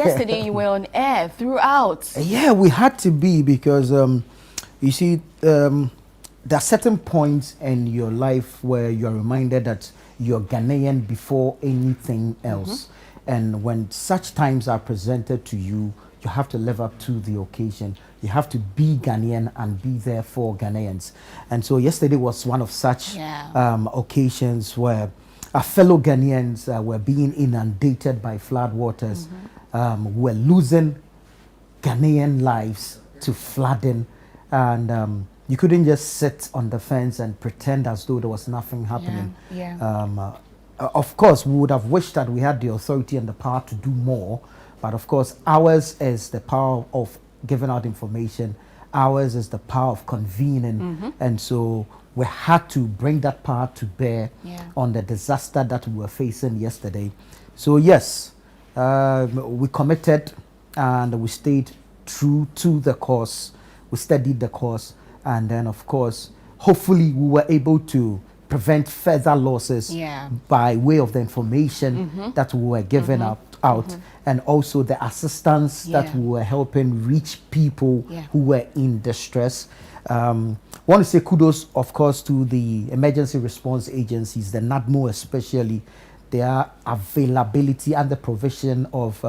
Yesterday you were on air throughout. Yeah, we had to be because you see, there are certain points in your life where you are reminded that you're Ghanaian before anything else. And when such times are presented to you, you have to live up to the occasion. You have to be Ghanaian and be there for Ghanaians. And so yesterday was one of such occasions where our fellow Ghanaians were being inundated by floodwaters. Were losing Ghanaian lives to flooding, and you couldn't just sit on the fence and pretend as though there was nothing happening. Of course, we would have wished that we had the authority and the power to do more, but of course, ours is the power of giving out information. Ours is the power of convening, and so we had to bring that power to bear on the disaster that we were facing yesterday. So yes, we committed and we stayed true to the course. We studied the course, and then of course, hopefully we were able to prevent further losses by way of the information that we were giving out, and also the assistance that we were helping reach people who were in distress. Want to say kudos, of course, to the emergency response agencies, the NADMO especially, their availability and the provision of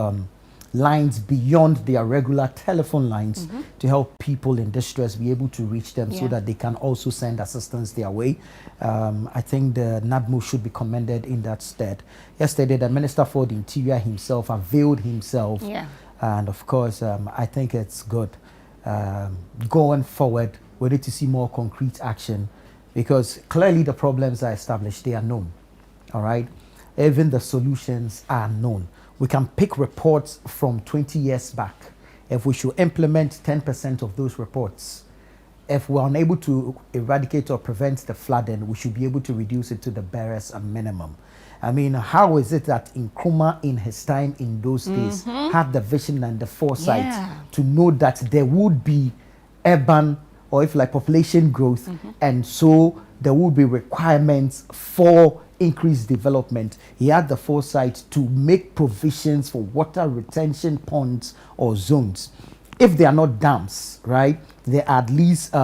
lines beyond their regular telephone lines to help people in distress be able to reach them so that they can also send assistance their way. I think the NADMO should be commended in that stead. Yesterday, the Minister for the Interior himself availed himself. And of course, I think it's good. Going forward, we need to see more concrete action because clearly the problems are established, they are known. All right. Even the solutions are known. We can pick reports from 20 years back. If we should implement 10% of those reports, if we're unable to eradicate or prevent the flooding, we should be able to reduce it to the barest minimum. I mean, how is it that Nkrumah in his time in those days had the vision and the foresight to know that there would be urban or if like population growth, and so there would be requirements for increased development. He had the foresight to make provisions for water retention ponds or zones. If they are not dams, right, they are at least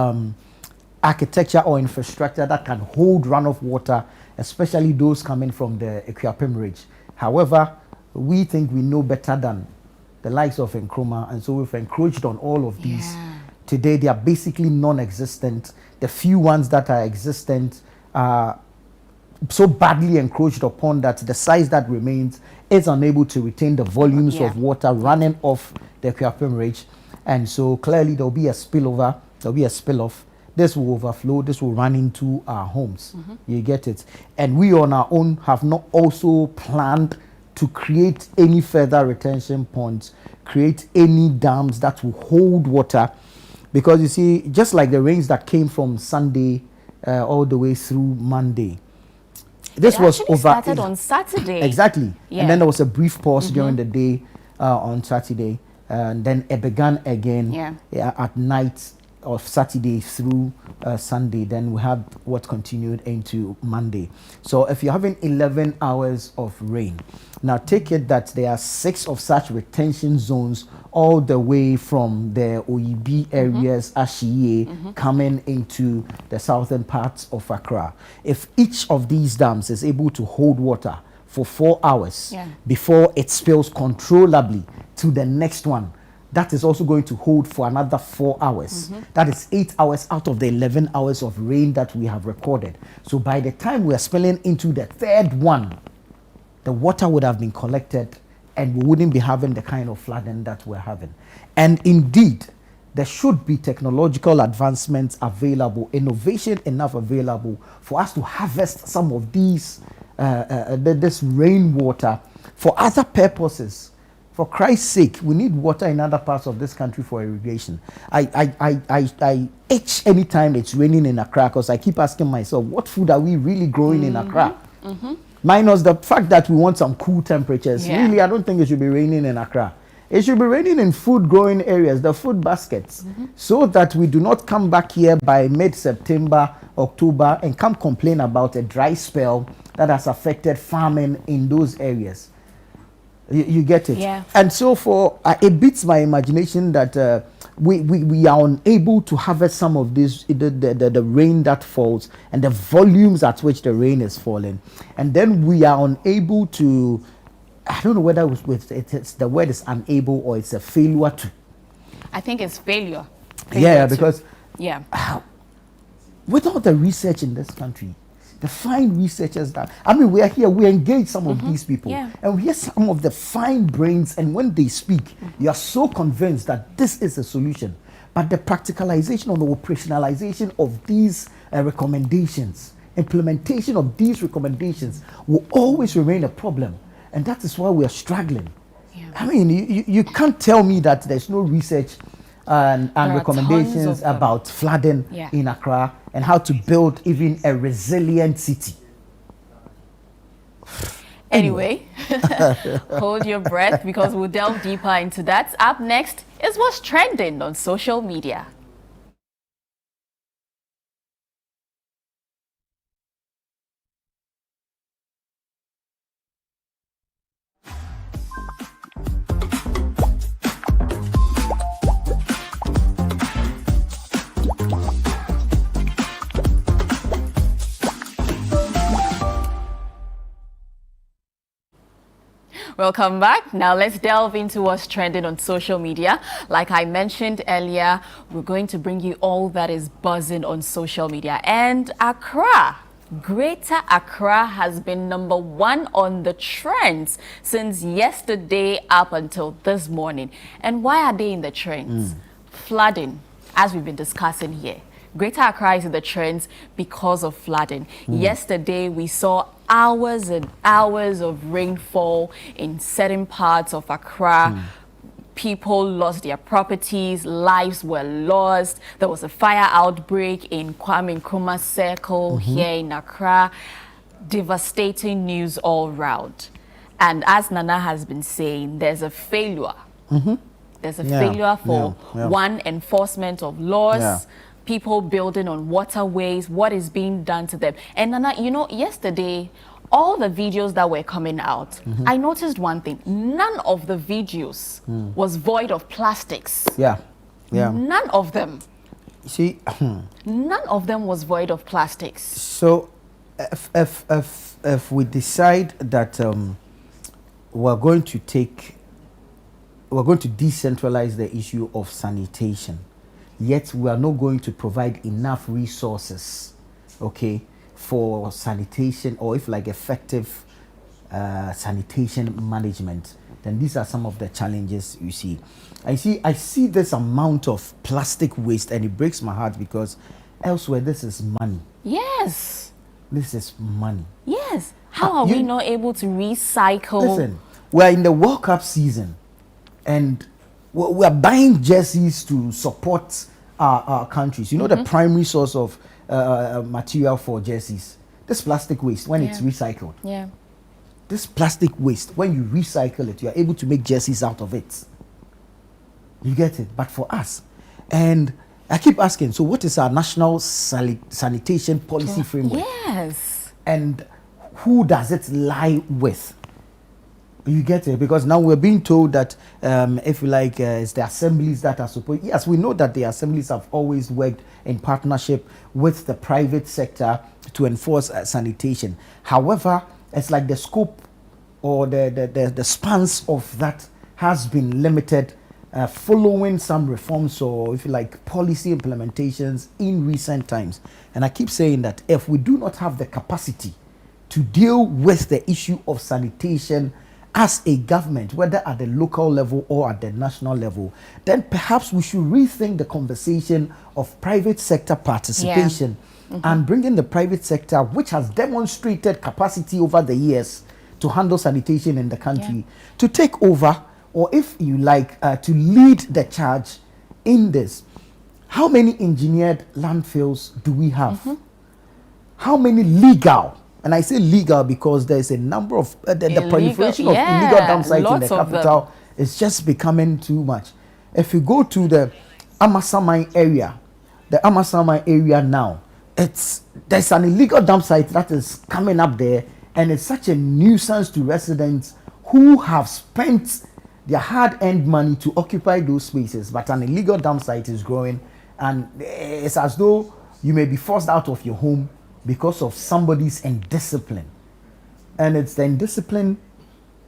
architecture or infrastructure that can hold runoff water, especially those coming from the Akuapem Ridge. However, we think we know better than the likes of Nkrumah, and so we've encroached on all of these. Today, they are basically non-existent. The few ones that are existent are so badly encroached upon that the size that remains is unable to retain the volumes of water running off the Akuapem Ridge. And so clearly there will be a spillover, there will be a spill-off. This will overflow, this will run into our homes. You get it? And we on our own have not also planned to create any further retention ponds, create any dams that will hold water. Because you see, just like the rains that came from Sunday all the way through Monday, this was over. Started on Saturday. Exactly. And then there was a brief pause during the day on Saturday. And then it began again at night of Saturday through Sunday. Then we had what continued into Monday. So if you're having 11 hours of rain, now take it that there are 6 of such retention zones all the way from the OEB areas, Ashiye, coming into the southern parts of Accra. If each of these dams is able to hold water for 4 hours before it spills controllably to the next one, that is also going to hold for another 4 hours. That is 8 hours out of the 11 hours of rain that we have recorded. So by the time we are spilling into the third one, the water would have been collected and we wouldn't be having the kind of flooding that we're having. And indeed, there should be technological advancements available, innovation enough available for us to harvest some of these, this rainwater for other purposes. For Christ's sake, we need water in other parts of this country for irrigation. I itch anytime it's raining in Accra because I keep asking myself, what food are we really growing in Accra? Minus the fact that we want some cool temperatures. Really, I don't think it should be raining in Accra. It should be raining in food growing areas, the food baskets, so that we do not come back here by mid-September, October, and come complain about a dry spell that has affected farming in those areas. You get it? Yeah. And so for it beats my imagination that we are unable to harvest some of this the rain that falls and the volumes at which the rain is falling, and then we are unable to. I don't know whether it's the word is unable or it's a failure to. I think it's failure. Yeah, because with all the research in this country, the fine researchers that we are here, we engage some of these people, and we hear some of the fine brains, and when they speak, you are so convinced that this is a solution. But the practicalization or the operationalization of these recommendations, implementation of these recommendations will always remain a problem, and that is why we are struggling. You can't tell me that there's no research and recommendations about flooding in Accra and how to build even a resilient city. Anyway, hold your breath because we'll delve deeper into that. Up next is what's trending on social media. Welcome back. Now let's delve into what's trending on social media. Like I mentioned earlier, we're going to bring you all that is buzzing on social media. And Accra, Greater Accra has been #1 on the trends since yesterday up until this morning. And why are they in the trends? Flooding, as we've been discussing here. Greater Accra is in the trends because of flooding. Yesterday, we saw hours and hours of rainfall in certain parts of Accra. People lost their properties, lives were lost. There was a fire outbreak in Kwame Nkrumah Circle here in Accra. Devastating news all round. And as Nana has been saying, there's a failure. There's a failure for one, enforcement of laws, people building on waterways, what is being done to them. And Nana, you know, yesterday, all the videos that were coming out, I noticed one thing. None of the videos was void of plastics. None of them. See, none of them was void of plastics. So, if we decide that we're going to decentralize the issue of sanitation, yet we are not going to provide enough resources, okay, for sanitation or if like effective sanitation management, then these are some of the challenges you see. I see this amount of plastic waste and it breaks my heart because elsewhere this is money. Yes. This is money. Yes. How are we not able to recycle? Listen, we're in the World Cup season and we're buying jerseys to support our countries. You know, the primary source of material for jerseys, this plastic waste, when it's recycled. This plastic waste, when you recycle it, you are able to make jerseys out of it. You get it? But for us, and I keep asking, so what is our national sanitation policy framework? Yes. And who does it lie with? You get it? Because now we're being told that if you like, it's the assemblies that are supposed. Yes, we know that the assemblies have always worked in partnership with the private sector to enforce sanitation. However, it's like the scope or the spans of that has been limited following some reforms or if you like policy implementations in recent times. And I keep saying that if we do not have the capacity to deal with the issue of sanitation as a government, whether at the local level or at the national level, then perhaps we should rethink the conversation of private sector participation and bring in the private sector, which has demonstrated capacity over the years to handle sanitation in the country, to take over, or if you like, to lead the charge in this. How many engineered landfills do we have? How many legal? And I say legal because there's a number of the proliferation of illegal dump sites in the capital is just becoming too much. If you go to the Amasaman area, now, there's an illegal dump site that is coming up there, and it's such a nuisance to residents who have spent their hard-earned money to occupy those spaces, but an illegal dump site is growing, and it's as though you may be forced out of your home because of somebody's indiscipline. And it's the indiscipline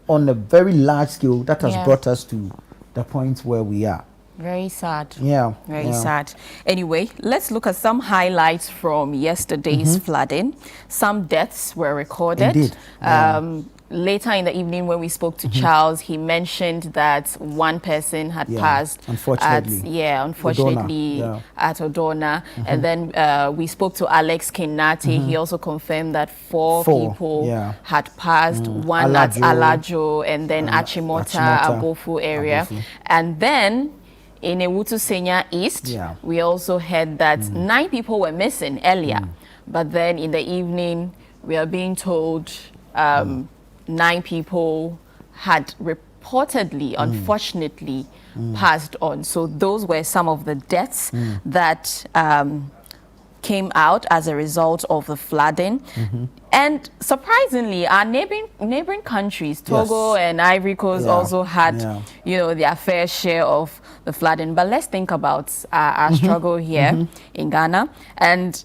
on a very large scale that has brought us to the point where we are. Very sad. Yeah. Very sad. Anyway, let's look at some highlights from yesterday's flooding. Some deaths were recorded. Indeed. Later in the evening when we spoke to Charles, he mentioned that one person had passed. Unfortunately. Unfortunately at Odawna. And then we spoke to Alex Kinati. He also confirmed that four people had passed. One at Alajo and then Achimota, Abofu area. And then in Ewutu Senya East, we also heard that 9 people were missing earlier. But then in the evening, we are being told 9 people had reportedly, unfortunately, passed on. So those were some of the deaths that came out as a result of the flooding. And surprisingly, our neighboring countries, Togo and Ivory Coast, also had, their fair share of the flooding. But let's think about our struggle here in Ghana. And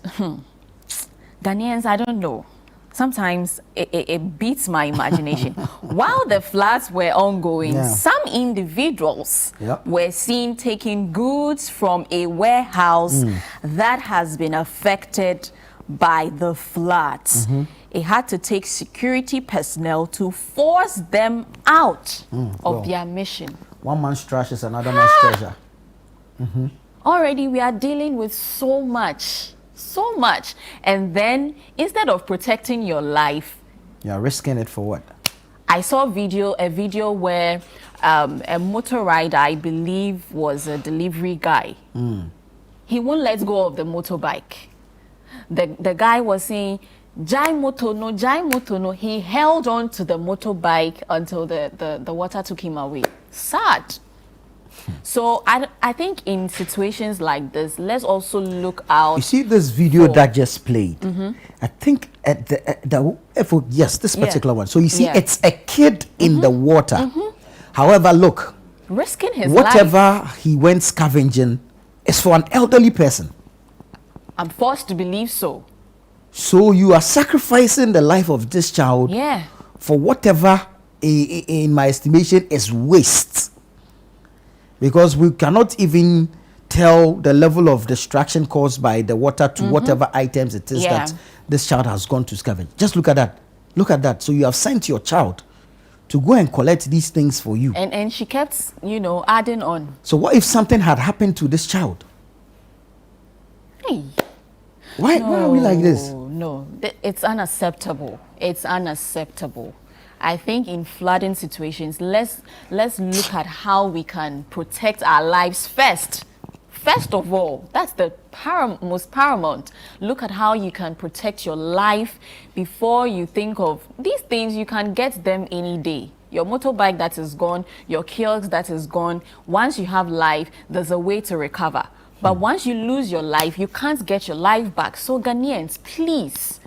Ghanaians, I don't know. Sometimes it beats my imagination. While the floods were ongoing, some individuals were seen taking goods from a warehouse that has been affected by the floods. It had to take security personnel to force them out of their mission. One man's trash is another man's treasure. Already we are dealing with so much. And then instead of protecting your life, you're risking it for what? I saw a video where a motor rider, I believe was a delivery guy, he won't let go of the motorbike. The guy was saying, Jai moto no. He held on to the motorbike until the water took him away. Sad. So I think in situations like this, let's also look out. You see this video that just played? I think at this particular one. So you see, it's a kid in the water. However, look, risking his whatever life. He went scavenging is for an elderly person. I'm forced to believe so. So you are sacrificing the life of this child for whatever, in my estimation, is waste. Because we cannot even tell the level of destruction caused by the water to whatever items it is that this child has gone to scavenge. Just look at that. Look at that. So you have sent your child to go and collect these things for you. And she kept, adding on. So what if something had happened to this child? Hey. Why are we like this? No, it's unacceptable. It's unacceptable. I think in flooding situations, let's look at how we can protect our lives first. First of all, that's the most paramount. Look at how you can protect your life before you think of these things. You can get them any day. Your motorbike that is gone, your kiosk that is gone. Once you have life, there's a way to recover. But once you lose your life, you can't get your life back. So Ghanaians, please,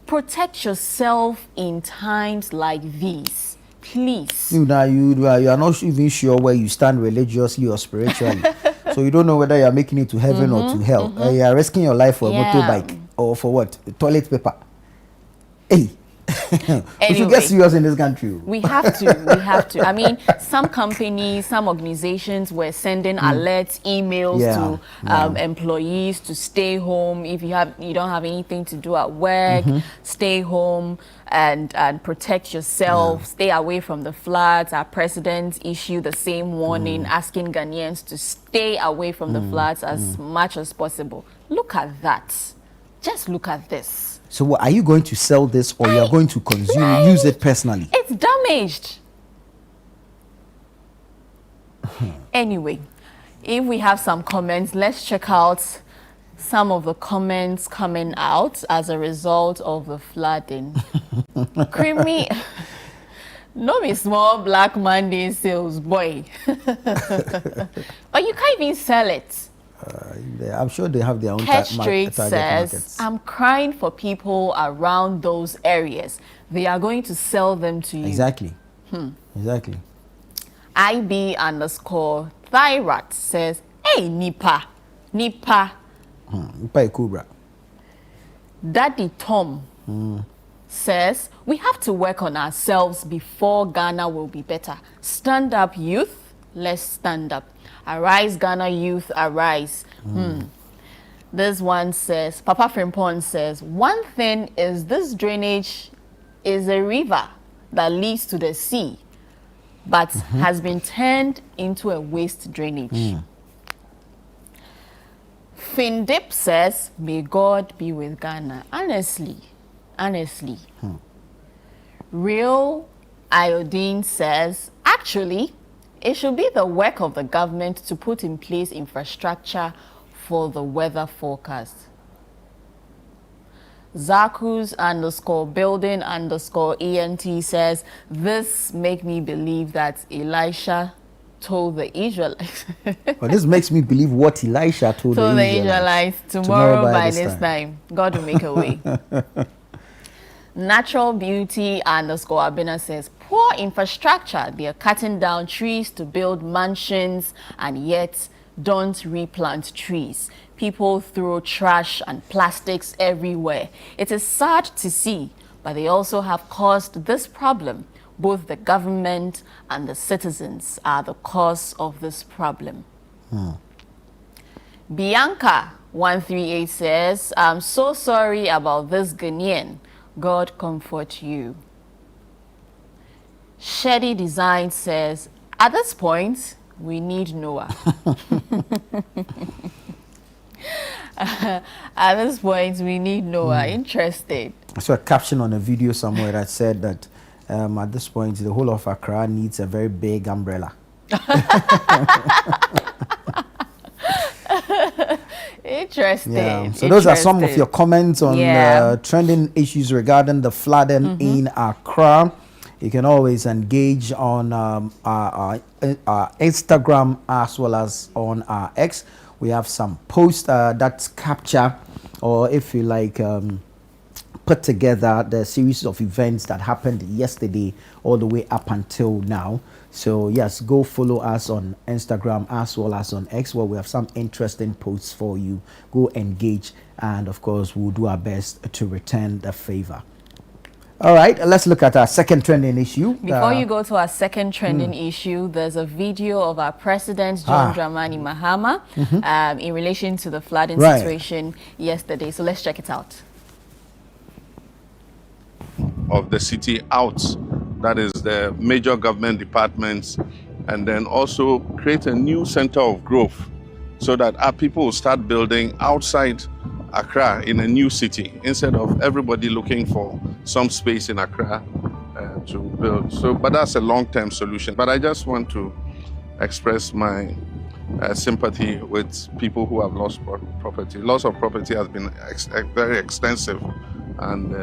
protect yourself in times like these. Please. You are not even sure where you stand religiously or spiritually. So you don't know whether you are making it to heaven or to hell. You are risking your life for a motorbike or for what? Toilet paper. Hey. We should get serious in this country. We have to. I mean, some companies, some organizations were sending alerts, emails to employees to stay home. If you don't have anything to do at work, stay home and protect yourself. Stay away from the floods. Our president issued the same warning, asking Ghanaians to stay away from the floods as much as possible. Look at that. Just look at this. So what, are you going to sell this or you are going to consume, use it personally? It's damaged. Anyway, if we have some comments, let's check out some of the comments coming out as a result of the flooding. Creamy, no be small Black Monday sales, boy. But you can't even sell it. I'm sure they have their own target markets. I'm crying for people around those areas. They are going to sell them to you. Exactly. Exactly. IB underscore Thyrat says, hey, Nipa. Nipa Kubra. Daddy Tom says, we have to work on ourselves before Ghana will be better. Stand up, youth. Let's stand up. Arise, Ghana youth, arise. This one says, Papa Frimpon says, one thing is this drainage is a river that leads to the sea, but has been turned into a waste drainage. Findip says, may God be with Ghana. Honestly. Real Iodine says, actually, it should be the work of the government to put in place infrastructure for the weather forecast. Zakus underscore building underscore ENT says, this make me believe that Elisha told the Israelites. Well, this makes me believe what Elisha told the Israelites. Tomorrow by this time, God will make a way. Natural Beauty underscore Abina says, poor infrastructure. They are cutting down trees to build mansions and yet don't replant trees. People throw trash and plastics everywhere. It is sad to see, but they also have caused this problem. Both the government and the citizens are the cause of this problem. Bianca 138 says, I'm so sorry about this Ghanaian. God comfort you. Shady Design says, at this point, we need Noah. At this point, we need Noah. Interested. I saw a caption on a video somewhere that said that at this point, the whole of Accra needs a very big umbrella. Interesting. Yeah. So those are some of your comments on trending issues regarding the flooding in Accra. You can always engage on our Instagram as well as on our X. We have some posts that capture, or if you like, put together the series of events that happened yesterday all the way up until now. So yes, go follow us on Instagram as well as on X, where we have some interesting posts for you. Go engage, and of course we'll do our best to return the favor. All right, let's look at our second trending issue. Before you go to our second trending issue, there's a video of our president, John Dramani Mahama, in relation to the flooding situation yesterday. So let's check it out. Of the city out, that is the major government departments, and then also create a new center of growth so that our people will start building outside Accra in a new city instead of everybody looking for some space in Accra to build. So, but that's a long-term solution. But I just want to express my sympathy with people who have lost property. Loss of property has been very extensive, and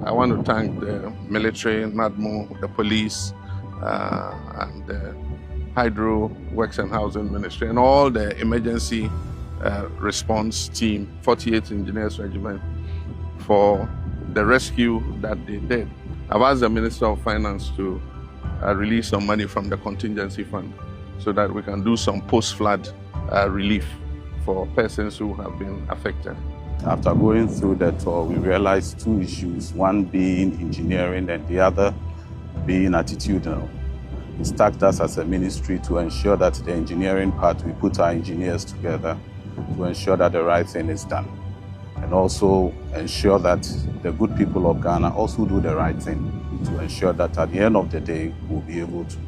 I want to thank the military, NADMO, the police, and the Hydro Works and Housing Ministry, and all the emergency response team, 48th Engineers Regiment, for the rescue that they did. I've asked the Minister of Finance to release some money from the contingency fund so that we can do some post-flood relief for persons who have been affected. After going through the tour, we realized two issues, one being engineering and the other being attitudinal. It's tasked us as a ministry to ensure that the engineering part, we put our engineers together to ensure that the right thing is done, and also ensure that the good people of Ghana also do the right thing to ensure that at the end of the day, we'll be able to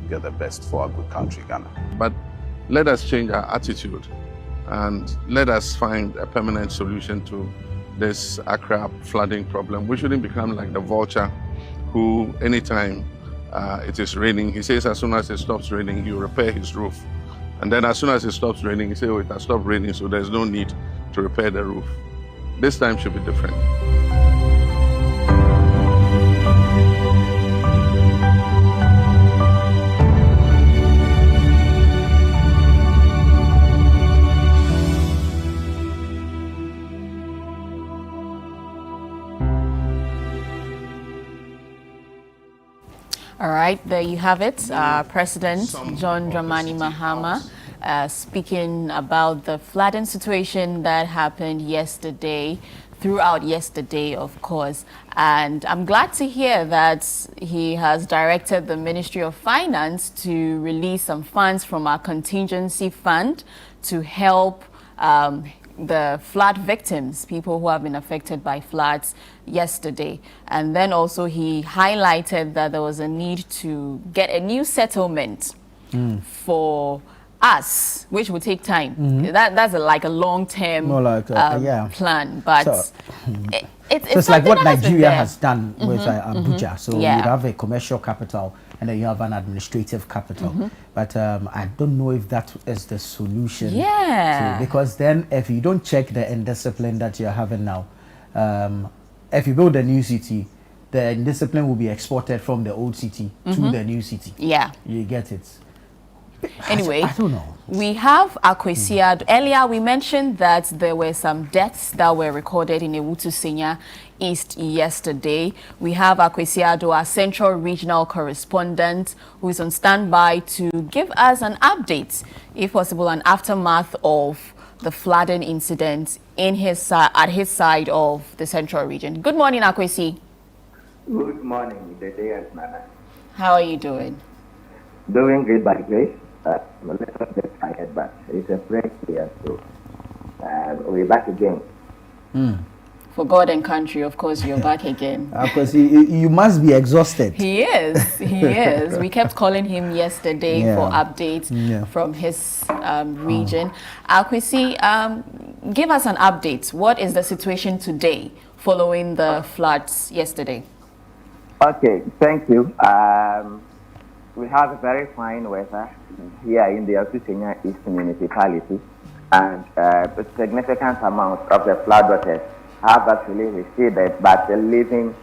get the best for our good country, Ghana. But let us change our attitude and let us find a permanent solution to this Accra flooding problem. We shouldn't become like the vulture who, anytime it is raining, he says as soon as it stops raining, he'll repair his roof. And then as soon as it stops raining, he says, oh, it has stopped raining, so there's no need to repair the roof. This time should be different. right, there you have it. President John Dramani Mahama speaking about the flooding situation that happened yesterday, throughout yesterday, of course. And I'm glad to hear that he has directed the Ministry of Finance to release some funds from our contingency fund to help the flood victims, people who have been affected by floods yesterday. And then also he highlighted that there was a need to get a new settlement for us, which would take time. That's like a long-term plan, but so, it's like what Nigeria has done with Abuja. So you have a commercial capital and then you have an administrative capital. But I don't know if that is the solution. Because then if you don't check the indiscipline that you're having now, if you build a new city, the indiscipline will be exported from the old city to the new city. You get it. Anyway, I don't know. We have Akwesiado. Earlier, we mentioned that there were some deaths that were recorded in Ewutu Senya East yesterday. We have Akwesiado, our Central Regional Correspondent, who is on standby to give us an update, if possible, an aftermath of the flooding incident in at his side of the Central Region. Good morning, Akwesi. Good morning, the day is Nana. How are you doing? Doing good by grace. I'm a little bit tired, but it's a break here, so we're back again. For God and country, of course, you're back again. Because you must be exhausted. He is. He is. We kept calling him yesterday for updates from his region. Akwesi, give us an update. What is the situation today following the floods yesterday? Okay, thank you. We have a very fine weather here in the Ewutu Senya East municipality, and a significant amount of the floodwaters have actually receded, but the living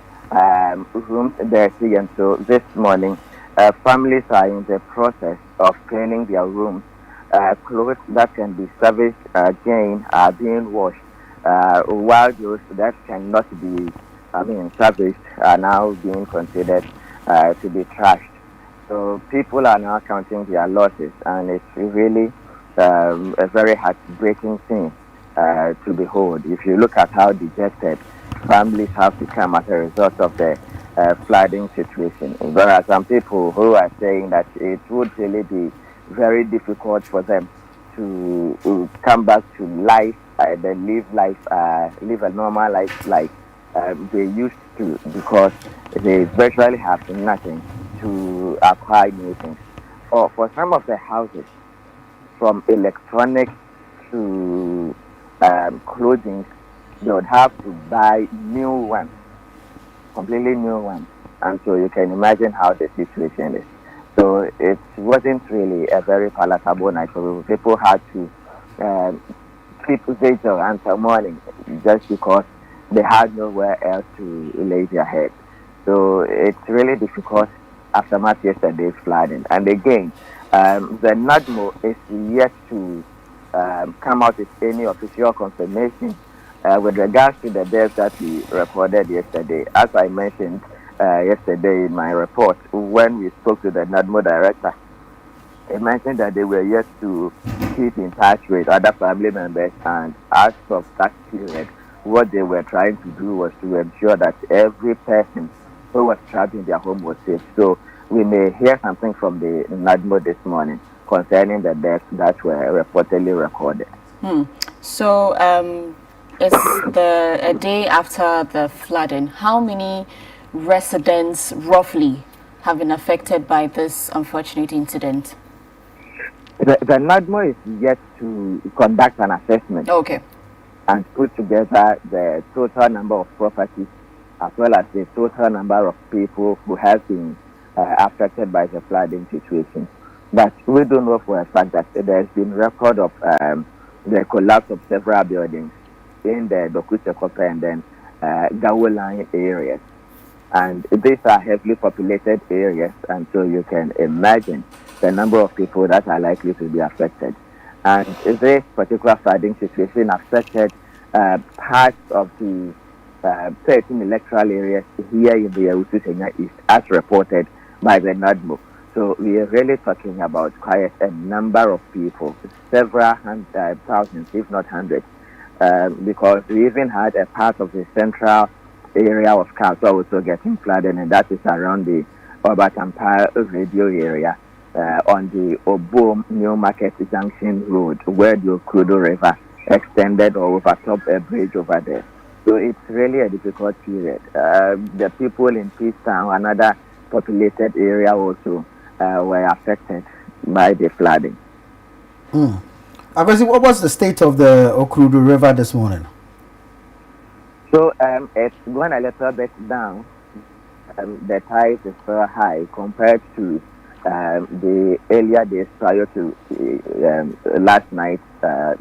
rooms dirty. And so this morning, families are in the process of cleaning their rooms. Clothes that can be serviced again are being washed, while those that cannot be, serviced are now being considered to be trashed. So people are now counting their losses, and it's really a very heartbreaking thing to behold. If you look at how dejected families have become as a result of the flooding situation, there are some people who are saying that it would really be very difficult for them to come back to life, then live a normal life like they used to, because they virtually have nothing to acquire new things. Or for some of the houses, from electronics to clothing, they would have to buy new ones, completely new ones. And so you can imagine how the situation is. So it wasn't really a very palatable night for people. People had to keep vigil until morning just because they had nowhere else to lay their head. So it's really difficult aftermath yesterday's flooding. And again, the NADMO is yet to come out with any official confirmation with regards to the deaths that we recorded yesterday. As I mentioned yesterday in my report, when we spoke to the NADMO director, he mentioned that they were yet to keep in touch with other family members, and as of that period, what they were trying to do was to ensure that every person who was trapped in their home was safe. So we may hear something from the NADMO this morning concerning the deaths that were reportedly recorded. So it's a day after the flooding. How many residents roughly have been affected by this unfortunate incident? The NADMO is yet to conduct an assessment. Okay. And put together the total number of properties as well as the total number of people who have been affected by the flooding situation. But we don't know for a fact that there has been record of the collapse of several buildings in the Dokuche-Kope and then Gawo line areas. And these are heavily populated areas, and so you can imagine the number of people that are likely to be affected. And this particular flooding situation affected parts of the 13 electoral areas here in the Ewutu Senya East, as reported by the NADMO. So we are really talking about quite a number of people, several thousands, if not hundreds, because we even had a part of the central area of Kaso also getting flooded, and that is around the Obatampa radio area on the Obom New Market Junction Road, where the Okrudo River extended or overtopped a bridge over there. So it's really a difficult period. The people in Peacetown, another populated area, also were affected by the flooding. What was the state of the Okrudu River this morning? So it's going a little bit down. The tide is very high compared to the earlier days prior to last night,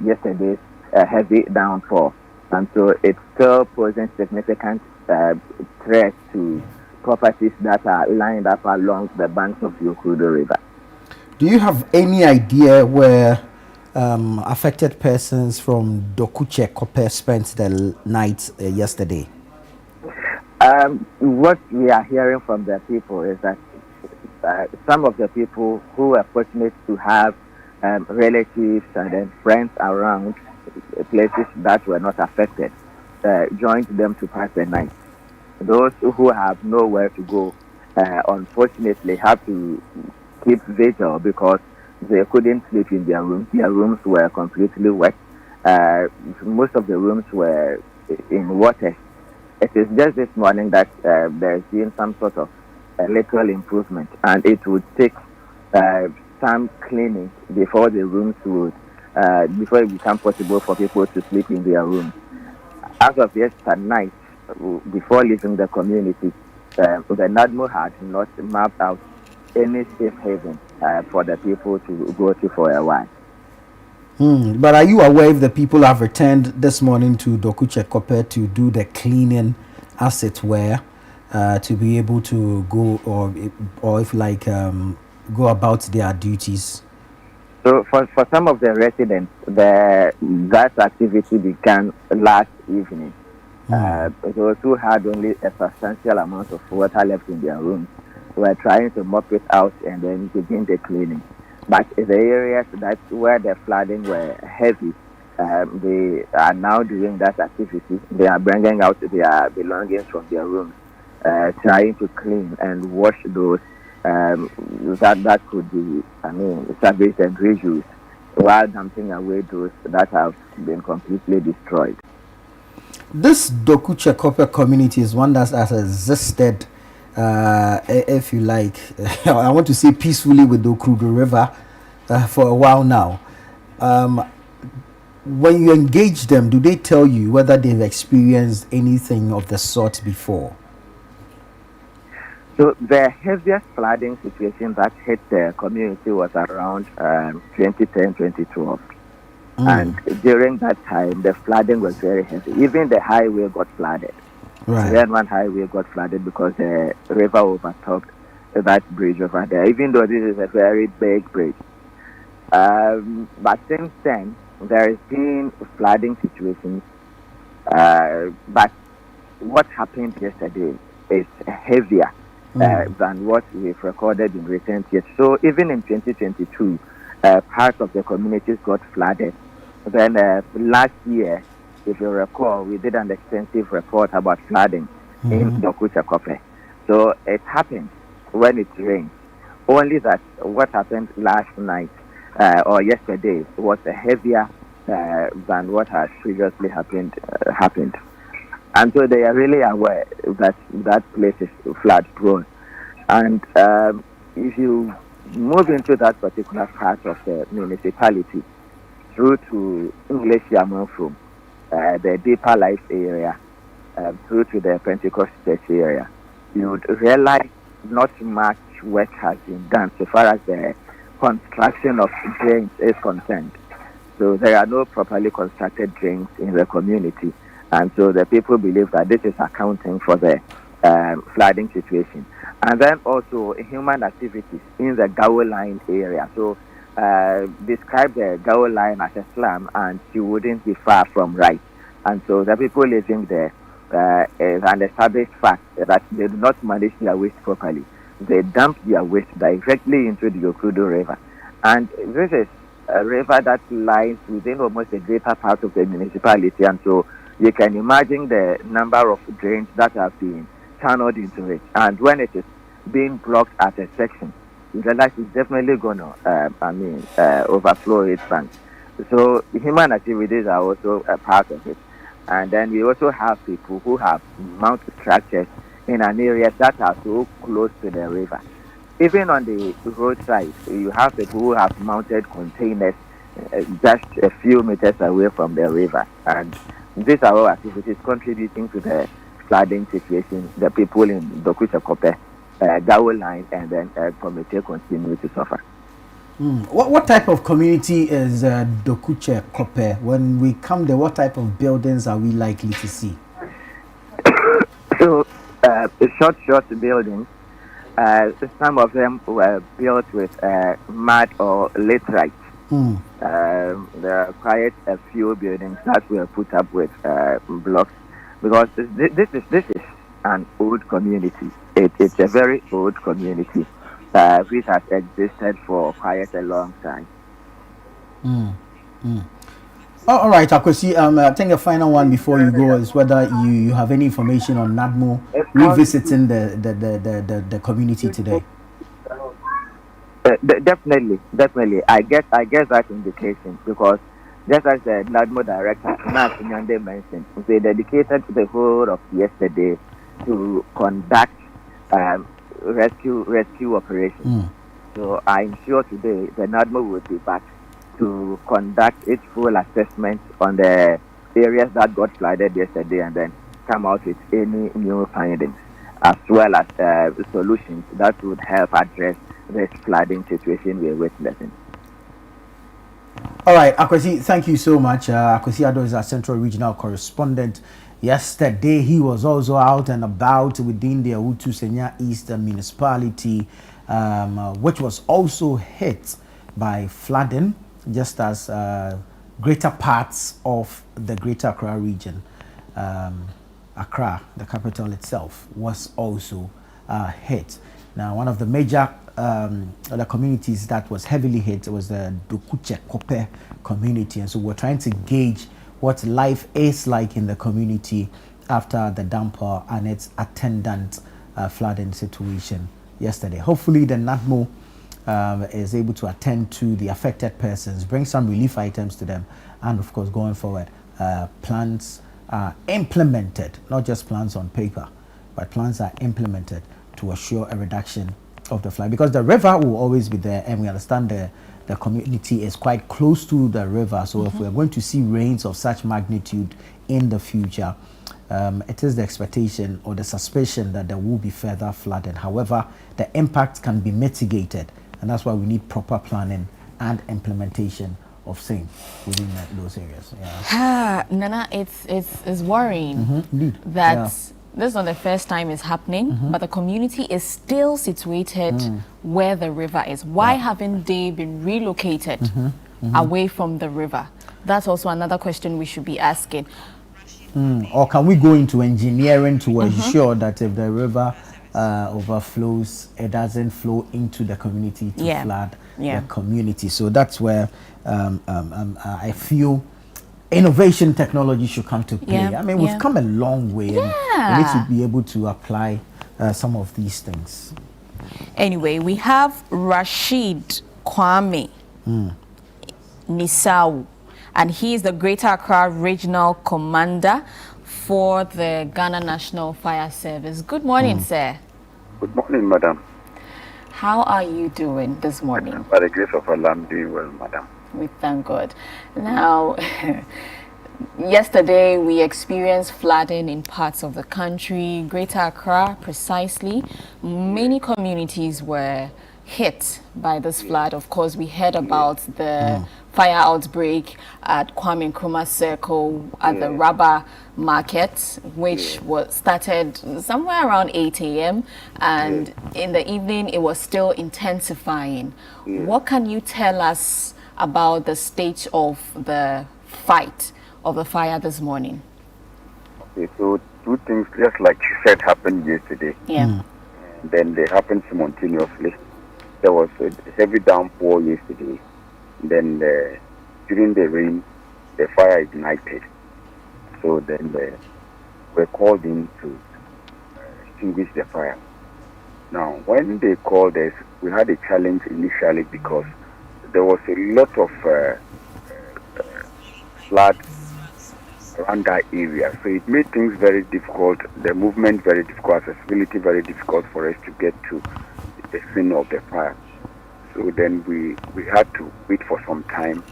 yesterday's heavy downfall. And so it's still posing significant threat to properties that are lined up along the banks of the Okrudu River. Do you have any idea where affected persons from Dokuche Kope spent the night yesterday? What we are hearing from the people is that some of the people who were fortunate to have relatives and then friends around places that were not affected joined them to pass the night. Those who have nowhere to go, unfortunately, have to keep vigil because they couldn't sleep in their rooms. Their rooms were completely wet. Most of the rooms were in water. It is just this morning that there's been some sort of little improvement, and it would take some cleaning before the rooms would, before it becomes possible for people to sleep in their rooms. As of yesterday night, before leaving the community, the NADMO had not mapped out any safe haven for the people to go to for a while. But are you aware if the people have returned this morning to Dokuche Kope to do the cleaning, as it were, to be able to go or if like go about their duties? So for some of the residents, that activity began last evening. Those who had only a substantial amount of water left in their rooms were trying to mop it out and then begin the cleaning. But the areas where the flooding were heavy, they are now doing that activity. They are bringing out their belongings from their rooms, trying to clean and wash those that could be, salvaged and reused, while dumping away those that have been completely destroyed. This Dokuche Kope community is one that has existed, if you like, I want to say peacefully with the Okrudu River for a while now. When you engage them, do they tell you whether they've experienced anything of the sort before? So the heaviest flooding situation that hit the community was around 2010, 2012. And during that time, the flooding was very heavy. Even the highway got flooded. Right. The N1 highway got flooded because the river overtopped that bridge over there, even though this is a very big bridge. But since then, there has been flooding situations. But what happened yesterday is heavier than what we've recorded in recent years. So even in 2022, parts of the communities got flooded. Then last year, if you recall, we did an extensive report about flooding in Dokuche Kope. So it happened when it rained. Only that what happened last night or yesterday was heavier than what had previously happened. And so they are really aware that that place is flood prone. And if you move into that particular part of the municipality through to English Yamanfum, the Deeper Life area, through to the Pentecost Church area, you would realize not much work has been done so far as the construction of drains is concerned. So there are no properly constructed drains in the community. And so the people believe that this is accounting for the flooding situation. And then also human activities in the Gao line area. So describe the Gao line as a slum, and you wouldn't be far from right. And so the people living there is an established fact that they do not manage their waste properly. they dump their waste directly into the Okudu River. And this is a river that lies within almost a greater part of the municipality. And so you can imagine the number of drains that have been channeled into it. And when it is being blocked at a section, you realize it's definitely going to, overflow its banks. So human activities are also a part of it. And then we also have people who have mounted structures in an area that are so close to the river. Even on the roadside, you have people who have mounted containers just a few meters away from the river. And these are all activities contributing to the flooding situation. The people in Dokucha-Kope, Gawo line, and then Committee continue to suffer. What type of community is Dokucha-Kope? When we come there, what type of buildings are we likely to see? So, short buildings. Some of them were built with mud or laterite. There are quite a few buildings that were put up with blocks, because this is an old community. It's a very old community which has existed for quite a long time. All right, Akwesi, I think the final one before you go is whether you have any information on NADMO revisiting the community today. Definitely. I get that indication, because just as the NADMO director, Nas Nyande, mentioned, they dedicated the whole of yesterday to conduct rescue operations. So I'm sure today the NADMO will be back to conduct its full assessment on the areas that got flooded yesterday, and then come out with any new findings, as well as solutions that would help address this flooding situation we're witnessing. All right, Akwesi, thank you so much. Akwesi Ado is our Central Regional Correspondent. Yesterday, he was also out and about within the Awutu Senya Eastern Municipality, which was also hit by flooding, just as greater parts of the Greater Accra region. Accra, the capital itself, was also hit. Now, one of the major other communities that was heavily hit was the Dokucha-Kope community, and so we're trying to gauge what life is like in the community after the downpour and its attendant flooding situation yesterday. Hopefully, the NADMO is able to attend to the affected persons, bring some relief items to them, and of course, going forward, plans are implemented, not just plans on paper, but plans are implemented to assure a reduction of the flood, because the river will always be there, and we understand the community is quite close to the river. So if we're going to see rains of such magnitude in the future, it is the expectation or the suspicion that there will be further flooding. However, the impact can be mitigated, and that's why we need proper planning and implementation of same within those areas. Nana, it's worrying that this is not the first time it's happening, but the community is still situated where the river is. Why haven't they been relocated away from the river? That's also another question we should be asking. Or can we go into engineering to ensure that if the river overflows, it doesn't flow into the community to flood the community? So that's where I feel innovation technology should come to play. I mean, we've come a long way, and we need to be able to apply some of these things. Anyway, we have Rashid Kwame Nisawu, and he is the Greater Accra Regional Commander for the Ghana National Fire Service. Good morning, sir. Good morning, madam. How are you doing this morning? By the grace of Allah, I'm doing well, madam. We thank God. Now, yesterday we experienced flooding in parts of the country, Greater Accra precisely. Many communities were hit by this flood. Of course, we heard about the fire outbreak at Kwame Nkrumah Circle at the rubber market, which was started somewhere around 8 a.m. and in the evening it was still intensifying. What can you tell us about the state of the fight of the fire this morning? Okay, so two things, just like you said, happened yesterday. Then they happened simultaneously. There was a heavy downpour yesterday. Then during the rain, the fire ignited. So then we're called in to extinguish the fire. Now, when they called us, we had a challenge initially because there was a lot of flood around that area. So it made things very difficult, the movement very difficult, accessibility very difficult for us to get to the scene of the fire. So then we had to wait for some time.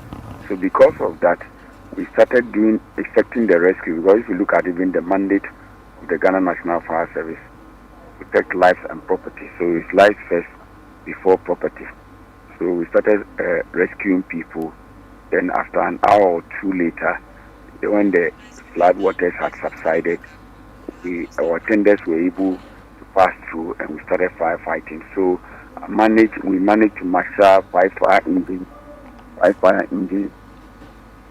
So because of that, we started effecting the rescue. Because if you look at even the mandate of the Ghana National Fire Service, protect lives and property. So it's lives first before property. So we started rescuing people. Then after an hour or two later, when the floodwaters had subsided, our tenders were able to pass through and we started firefighting. So we managed to marshal five fire engines.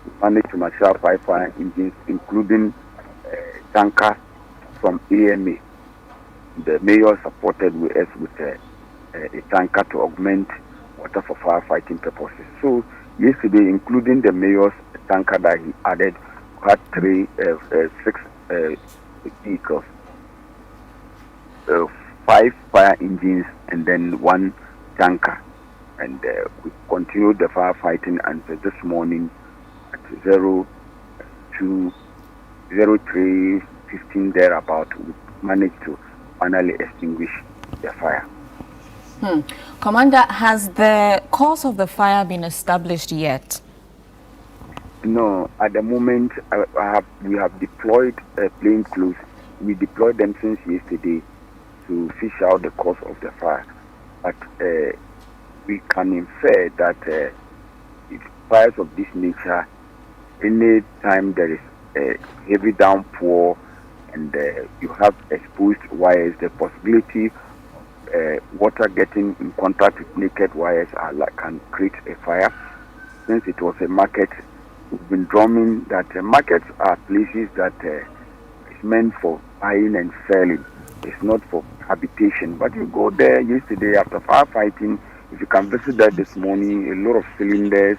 We managed to marshal 5 fire engines, including tanker from AMA. The mayor supported us with a tanker to augment water for firefighting purposes. So yesterday, including the mayor's tanker that he added, we had 6 vehicles, 5 fire engines, and then 1 tanker. And we continued the firefighting until this morning at 03:15 thereabout. We managed to finally extinguish the fire. Commander, has the cause of the fire been established yet? No, at the moment we have deployed plainclothes. We deployed them since yesterday to fish out the cause of the fire. But we can infer that fires of this nature, any time there is a heavy downpour and you have exposed wires, the possibility of water getting in contact with naked wires can create a fire. Since it was a market, we've been drumming that markets are places that is meant for buying and selling. It's not for habitation. But you go there yesterday after firefighting, if you can visit that this morning, a lot of cylinders,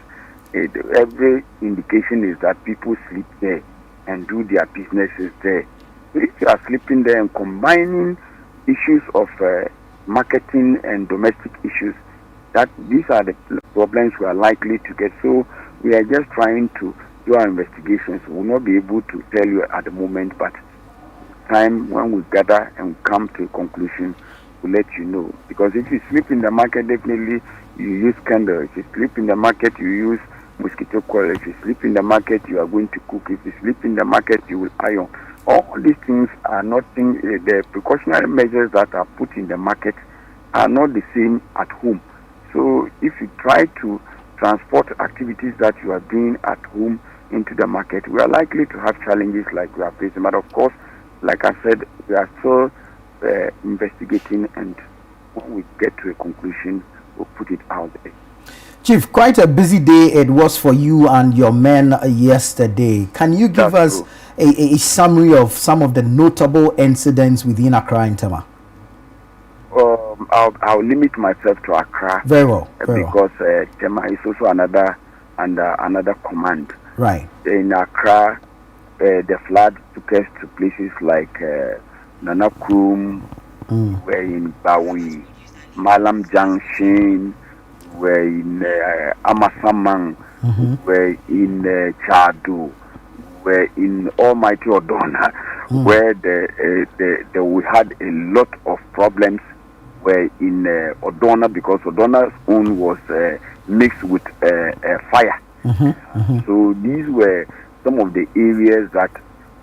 every indication is that people sleep there and do their businesses there. So if you are sleeping there and combining issues of marketing and domestic issues, that these are the problems we are likely to get. So we are just trying to do our investigations. We will not be able to tell you at the moment, but time when we gather and come to a conclusion, we'll let you know. Because if you sleep in the market, definitely you use candle. If you sleep in the market, you use mosquito coil. If you sleep in the market, you are going to cook. If you sleep in the market, you will iron. All these things are nothing. The precautionary measures that are put in the market are not the same at home. So if you try to transport activities that you are doing at home into the market, we are likely to have challenges like we are facing. But of course, like I said, we are still investigating, and when we get to a conclusion, we'll put it out there. Chief, quite a busy day it was for you and your men yesterday. Can you give us a summary of some of the notable incidents within Accra and Tema? I'll limit myself to Accra. Very well. Because Tema is also under another command. Right. In Accra, the flood took us to places like Nanakrum, we're in Bawi, Malam Junction, we're in Amasamang, we're in Chadu, we're in Almighty Odawna, where we had a lot of problems. We're in Odawna because Odawna's own was mixed with fire. So these were some of the areas that,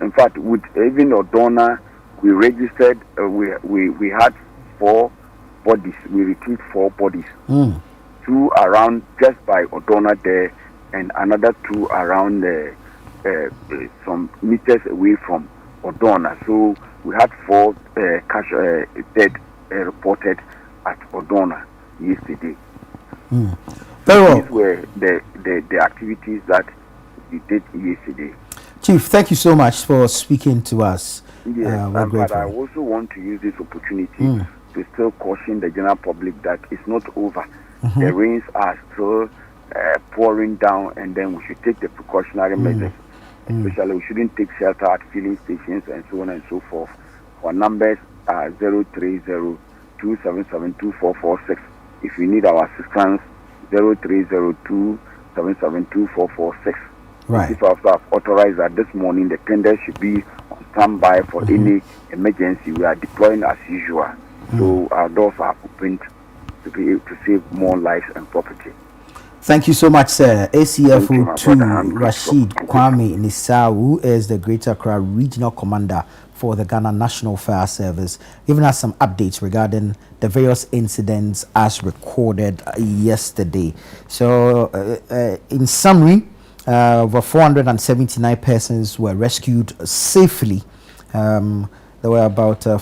in fact, with even Odawna, we registered, we had 4 bodies. We retrieved 4 bodies. 2 around just by Odawna there, and another 2 around some meters away from Odawna. So we had 4 dead reported at Odawna yesterday. Very well. These were the activities that we did yesterday. Chief, thank you so much for speaking to us. Yes, but I also want to use this opportunity to still caution the general public that it's not over. The rains are still pouring down, and then we should take the precautionary measures. Especially, we shouldn't take shelter at filling stations and so on and so forth. Our numbers are 030-277-2446. If you need our assistance, 030-277-2446. Right. If I've authorized that this morning, the tender should be on standby for any emergency. We are deploying as usual. So our doors are opened to be able to save more lives and property. Thank you so much, sir. ACFO 2 brother. Rashid Kwame Nisawu is the Greater Accra Regional Commander for the Ghana National Fire Service, giving us some updates regarding the various incidents as recorded yesterday. So, in summary, over 479 persons were rescued safely. There were about 4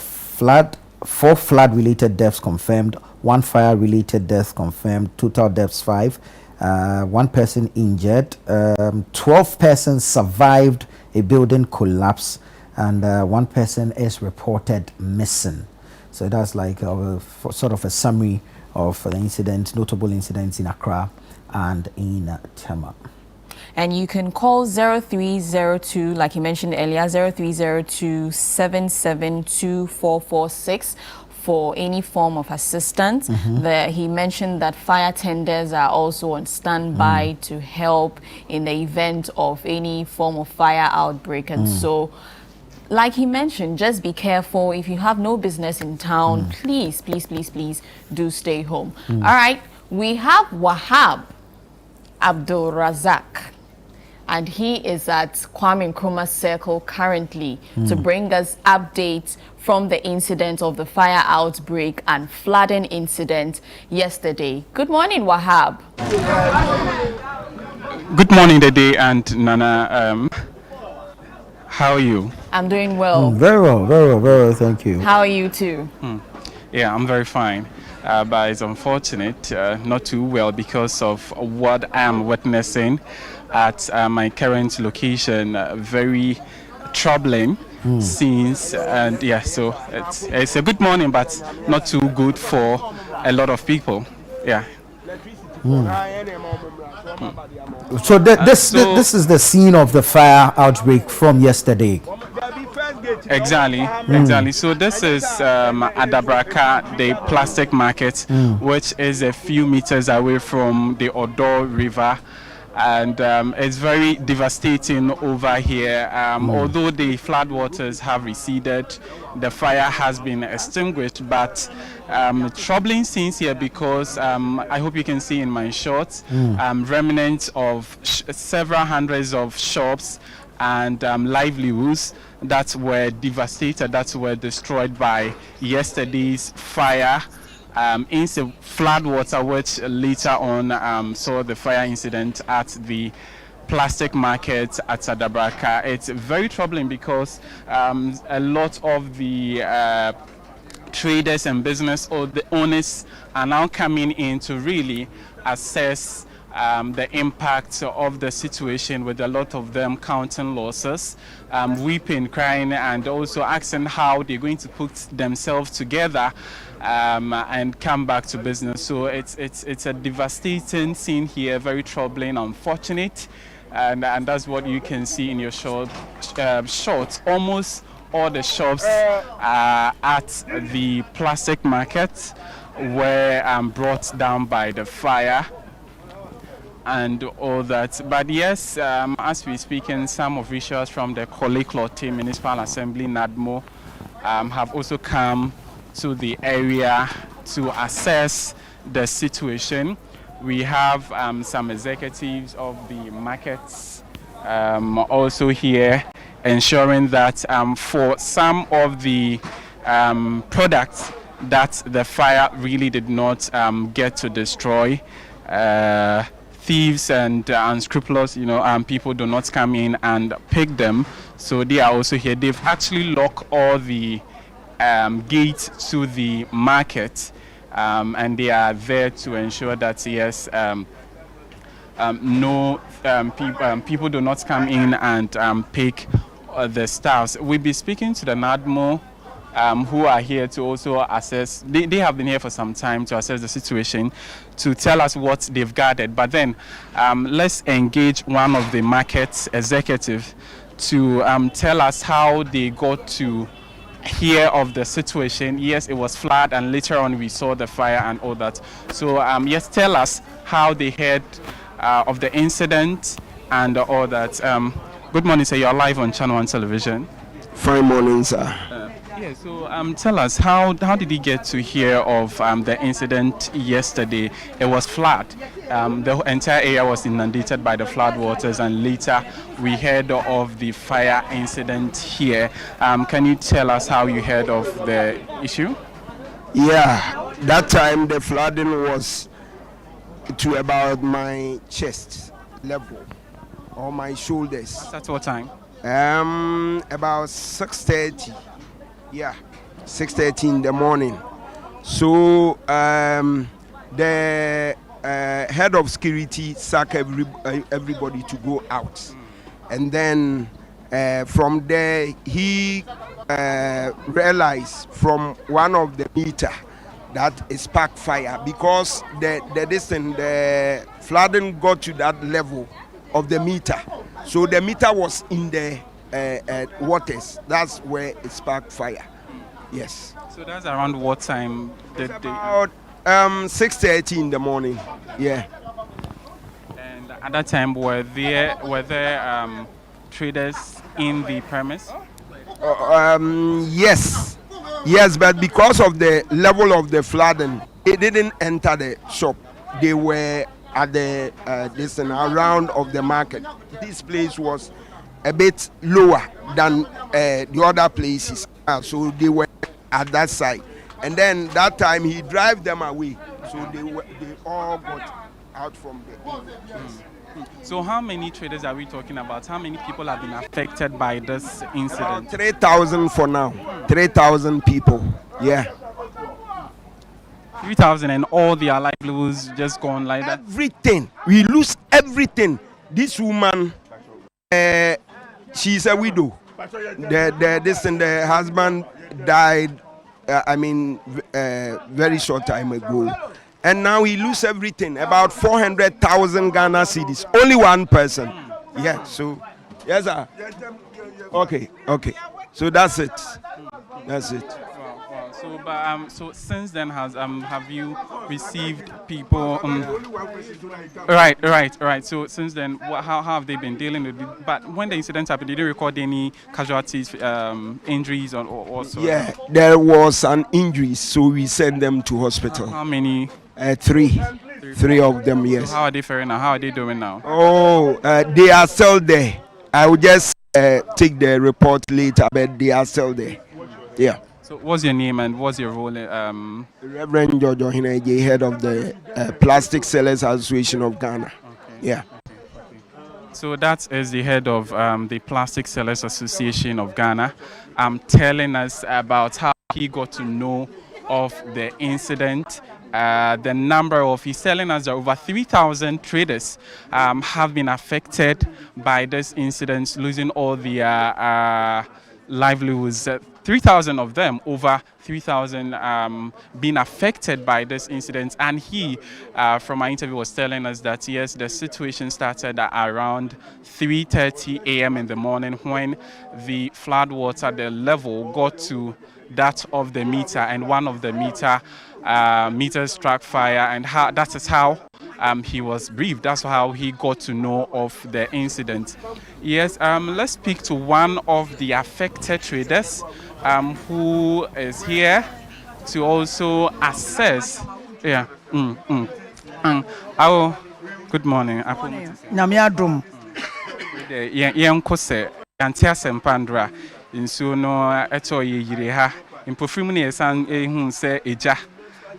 flood-related deaths confirmed, 1 fire-related death confirmed, total deaths 5. 1 person injured, 12 persons survived a building collapse, and 1 person is reported missing. So that's like sort of a summary of the incidents, notable incidents in Accra and in Tema. And you can call 0302, like you mentioned earlier, 0302 772446 for any form of assistance. He mentioned that fire tenders are also on standby to help in the event of any form of fire outbreak. And so, like he mentioned, just be careful. If you have no business in town, please do stay home. All right, we have Wahab Abdul Razak, and he is at Kwame Nkrumah Circle currently to bring us updates from the incident of the fire outbreak and flooding incident yesterday. Good morning, Wahab. Good morning, Dede and Nana. How are you? I'm doing well. Very well, thank you. How are you too? Yeah, I'm very fine. But it's unfortunate, not too well, because of what I'm witnessing at my current location. Very troubling scenes, and yeah, so it's a good morning, but not too good for a lot of people. Yeah. So this is the scene of the fire outbreak from yesterday. Exactly. So this is Adabraka, the plastic market, which is a few meters away from the Odo River. And it's very devastating over here. Although the floodwaters have receded, the fire has been extinguished, but troubling scenes here because I hope you can see in my shots remnants of several hundreds of shops and livelihoods that were devastated, that were destroyed by yesterday's fire. In the floodwater, which later on saw the fire incident at the plastic market at Adabraka. It's very troubling because a lot of the traders and business or the owners are now coming in to really assess the impact of the situation, with a lot of them counting losses, weeping, crying, and also asking how they're going to put themselves together and come back to business. So it's a devastating scene here, very troubling, unfortunate, and that's what you can see in your shots. Almost all the shops at the plastic market were brought down by the fire and all that. But yes, as we speak, some officials from the Koleklote Municipal Assembly, NADMO, have also come to the area to assess the situation. We have some executives of the markets also here, ensuring that for some of the products that the fire really did not get to destroy, thieves and unscrupulous, people do not come in and pick them. So they are also here. They've actually locked all the gates to the market, and they are there to ensure that yes, people do not come in and pick the staffs. We'll be speaking to the NADMO who are here to also assess. They have been here for some time to assess the situation, to tell us what they've gathered. But then let's engage one of the market's executives to tell us how they got to hear of the situation. Yes, it was flood, and later on we saw the fire and all that. So yes, tell us how they heard of the incident and all that. Good morning, sir. You're live on ChannelOne television. Fine morning, sir. Yeah, so tell us, how did you get to hear of the incident yesterday? It was flood. The entire area was inundated by the floodwaters, and later we heard of the fire incident here. Can you tell us how you heard of the issue? Yeah, that time the flooding was to about my chest level or my shoulders. At what time? About 6:30. Yeah, 6:30 in the morning. So the head of security sacked everybody to go out, and then from there he realized from one of the meter that it sparked fire, because the flooding got to that level of the meter. So the meter was in the waters. That's where it sparked fire. Yes. So that's around what time? About 6:30 in the morning. Yeah. And at that time, were there traders in the premise? Yes, but because of the level of the flooding, they didn't enter the shop. They were at the around of the market. This place was a bit lower than the other places, so they were at that side. And then that time he drive them away, so they all got out from the area. So how many traders are we talking about? How many people have been affected by this incident? 3,000 for now. 3,000 people. Yeah. 3,000, and all their livelihoods just gone like that? Everything. We lose everything. This woman, she's a widow. The husband died, very short time ago. And now he lose everything, about 400,000 Ghana cedis. Only one person. Yeah, so, yes, sir. Okay. So that's it. That's it. Wow. So since then, have you received people? Right. So since then, how have they been dealing with it? But when the incident happened, did they record any casualties, injuries, or so? Yeah, there was an injury, so we sent them to hospital. How many? Three of them, yes. So how are they faring now? How are they doing now? Oh, they are still there. I will just take the report later, but they are still there. Yeah. So what's your name and what's your role? Reverend George Ohineje, head of the Plastic Sellers Association of Ghana. Okay. Yeah. So that is the head of the Plastic Sellers Association of Ghana, telling us about how he got to know of the incident. The number of, he's telling us that over 3,000 traders have been affected by this incident, losing all their livelihoods. 3,000 of them, over 3,000 being affected by this incident. And he, from our interview, was telling us that yes, the situation started at around 3:30 a.m. in the morning, when the floodwater, the level got to that of the meter, and one of the meters struck fire, and that is how he was briefed. That's how he got to know of the incident. Yes, let's speak to one of the affected traders who is here to also assess. Yeah. Good morning. Namiadrum. Yankose, Yantia Sempandra, in Suno, Eto Yiriha, in Pofrimuni, San Ehun say Eja.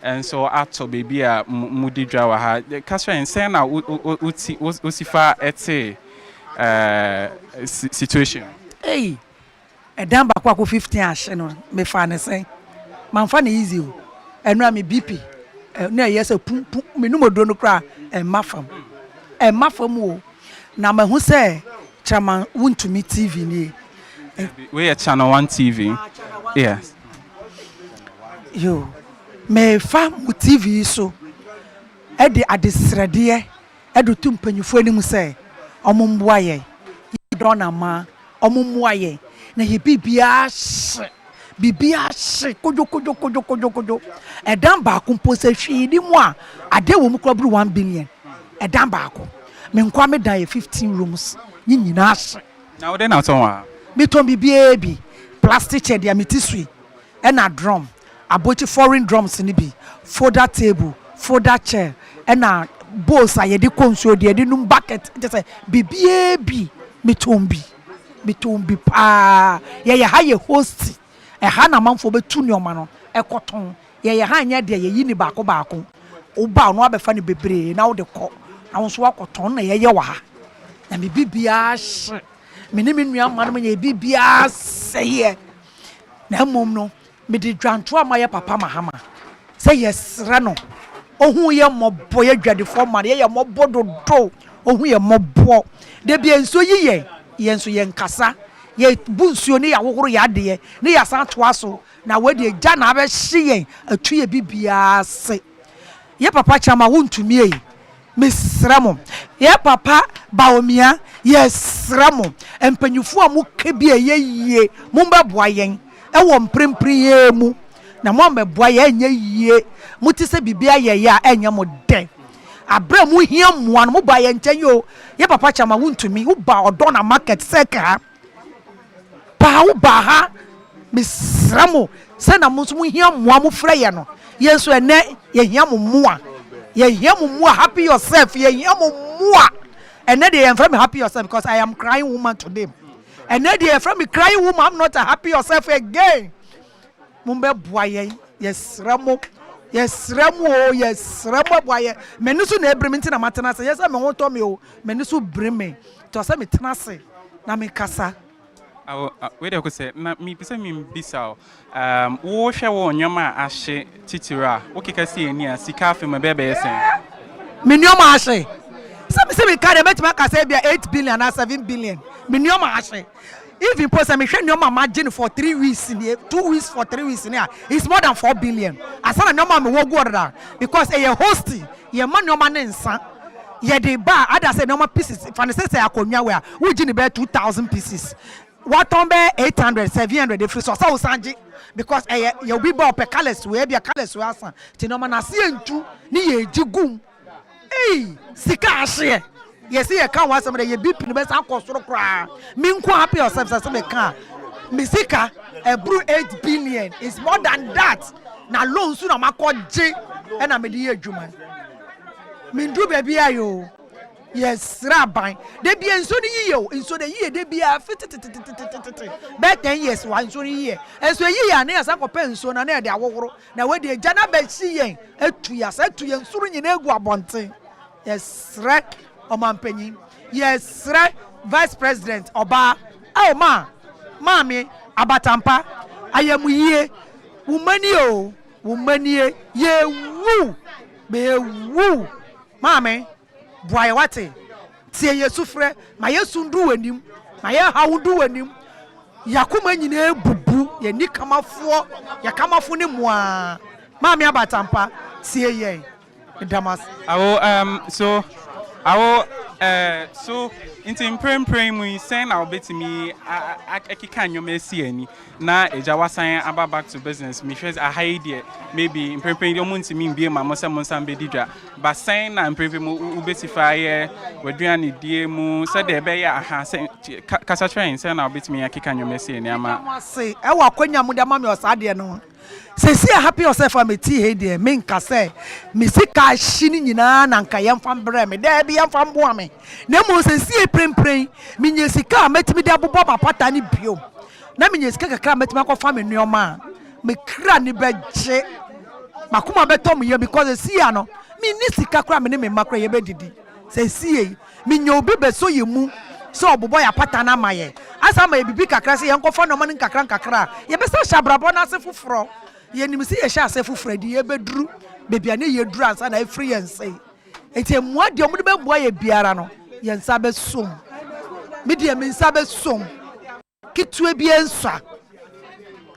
And so ato baby a mudi drawa ha kaswa ensen na usifa ete situation edan ba kwa 15 ahye no me fa ne sen man fa ne easy o enu me bp na yes pum me no modro no kra e mafam o na ma hu se chairman wuntumi tv ni we are ChannelOne TV. Yes. yo me fa mu TV so e de adesrede e do tu mpanyufo anim say omumboa ye drona ma omumboa ye na ye bibia kojo edan ba ko pose hwidi mu a ade wo mu klobru 1 billion edan ba ko me nkwa me dan 15 rooms nyina hye na wo de na ton wa me ton bibia bi plastic chair dia metisui e na drum abochi foreign drums ni bi folder table folder chair e na bowls a ye de konsuo de de num bucket just say bibia bi me ton bi pa ye ha ye host e ha na manfo betu nyoma no e koton ye ha anya de ye yini baako wo ba no abefa ne bebre na wo de ko na wo so akoton na ye wa ha na me bibia hye me ne me nua man me ye bibia seye na mom no me de dwanto amaye papa mahama say yesre no ohun ye mobo ye dwadefo man ye mobo dodo ohun ye mobo de bia nso yiye ye nso ye nkasa ye bunsuo ne ya wohoro ya de ne ya san to aso na we de gya na be hye atu ye bibia se ye papa chama wontumi yi mesramo ye papa baomia yesramo empanyufo amu kebia ye yie mumbeboa yen e wo mprempri ye mu na mo mbeboa ye anya yie muti se bibia ye ya anya mo den abra mu hia moa no mo ba ye nchen yo ye papa chama wontumi wo ba Odawna market seka pa wo ba ha mesramo se na mo so mo hia moa mo frɛ ye no ye so ene ye hia mo moa ye hia mo moa happy yourself ye hia mo moa ene de ye frɛ me happy yourself because I am crying woman today ene de ye frɛ me crying woman I'm not a happy yourself again mumbe boa ye yesramo boa ye menu so na ebrem nti na matena se yesa me ho to me o menu so breme to se me tena se na me kasa we dey go say na me bisa me bisa wo hwe wo nyoma ahye titira wo keka se eni a sika afi me bebe yesen me nyoma ahye se me ka de betima ka say bia 8 billion or 7 billion me nyoma ahye even post me hwe nyoma margin for 3 weeks in 2 weeks for 3 weeks in here it's more than 4 billion asana nyoma me wo go order because e hosting ye man nyoma ne nsa ye de ba ada say nyoma pieces fan say akonwa we a wo gi ne be 2000 pieces what on be 800 700 if so sanji because you be bo per colors we be colors we asan ti no na se entu ni ye jigum sika ahye yes ye kan wa some ye bi pin be san kosoro kra me nko happy yourself say me kan me sika ebru 8 billion is more than that na loan su na makoje e na me di adwuma me ndu be bia yo yes rabai de bia nso ni yiye o nso de yiye de bia fit be 10 years wa nso ni yiye enso yiye na yasa kopa nso na na de awoworo na we de gya na ba chi yen atu ya sa atu yen suru nyina egu abonten yes re omampanyin yes re vice president oba oh ma me abatampa ayemu yiye wumani ye wu be wu mame boy wate tie yesu frɛ ma yesu ndu wanim ma ye hawo ndu wanim yakoma nyina ebubu ye ni kamafo ya kamafo ne moa ma me abatampa tie ye damas so inti prem we send our bit me akika nyoma esi ani na eja wasan aba back to business me first a high there maybe prem yo munti me bie ma mo se mo san be didwa ba sen na prem mo ubesify waduane die mu se de be ya aha kasa train send our bit me akika nyoma esi ani ama se e wa kwanya mu de ma me osade no se see happy yourself am tea he there me nka say me sika hini nyina na nka yemfa mbre me da bi yemfa mboa me na mo se see prempren me nye sika metimi de abobo papata ni bio na me nye sika kakra metimi akofa me nuoma me kra ni beje makuma betom ye because see ya no me ni sika kra me ne me makra ye bedidi se see me nye obi be so ye mu so obobo ya pata na maye asa ma ye bibi kakra se yenkofa no ma ni kakra ye be sa shabrabo na se fufuro ye nim se ye sha se fufuro di ye beduru bebia ne ye duru ansa na free yen say enti emua de omu de be boa ye biara no ye nsa be som me de me nsa be som kitue bi ensa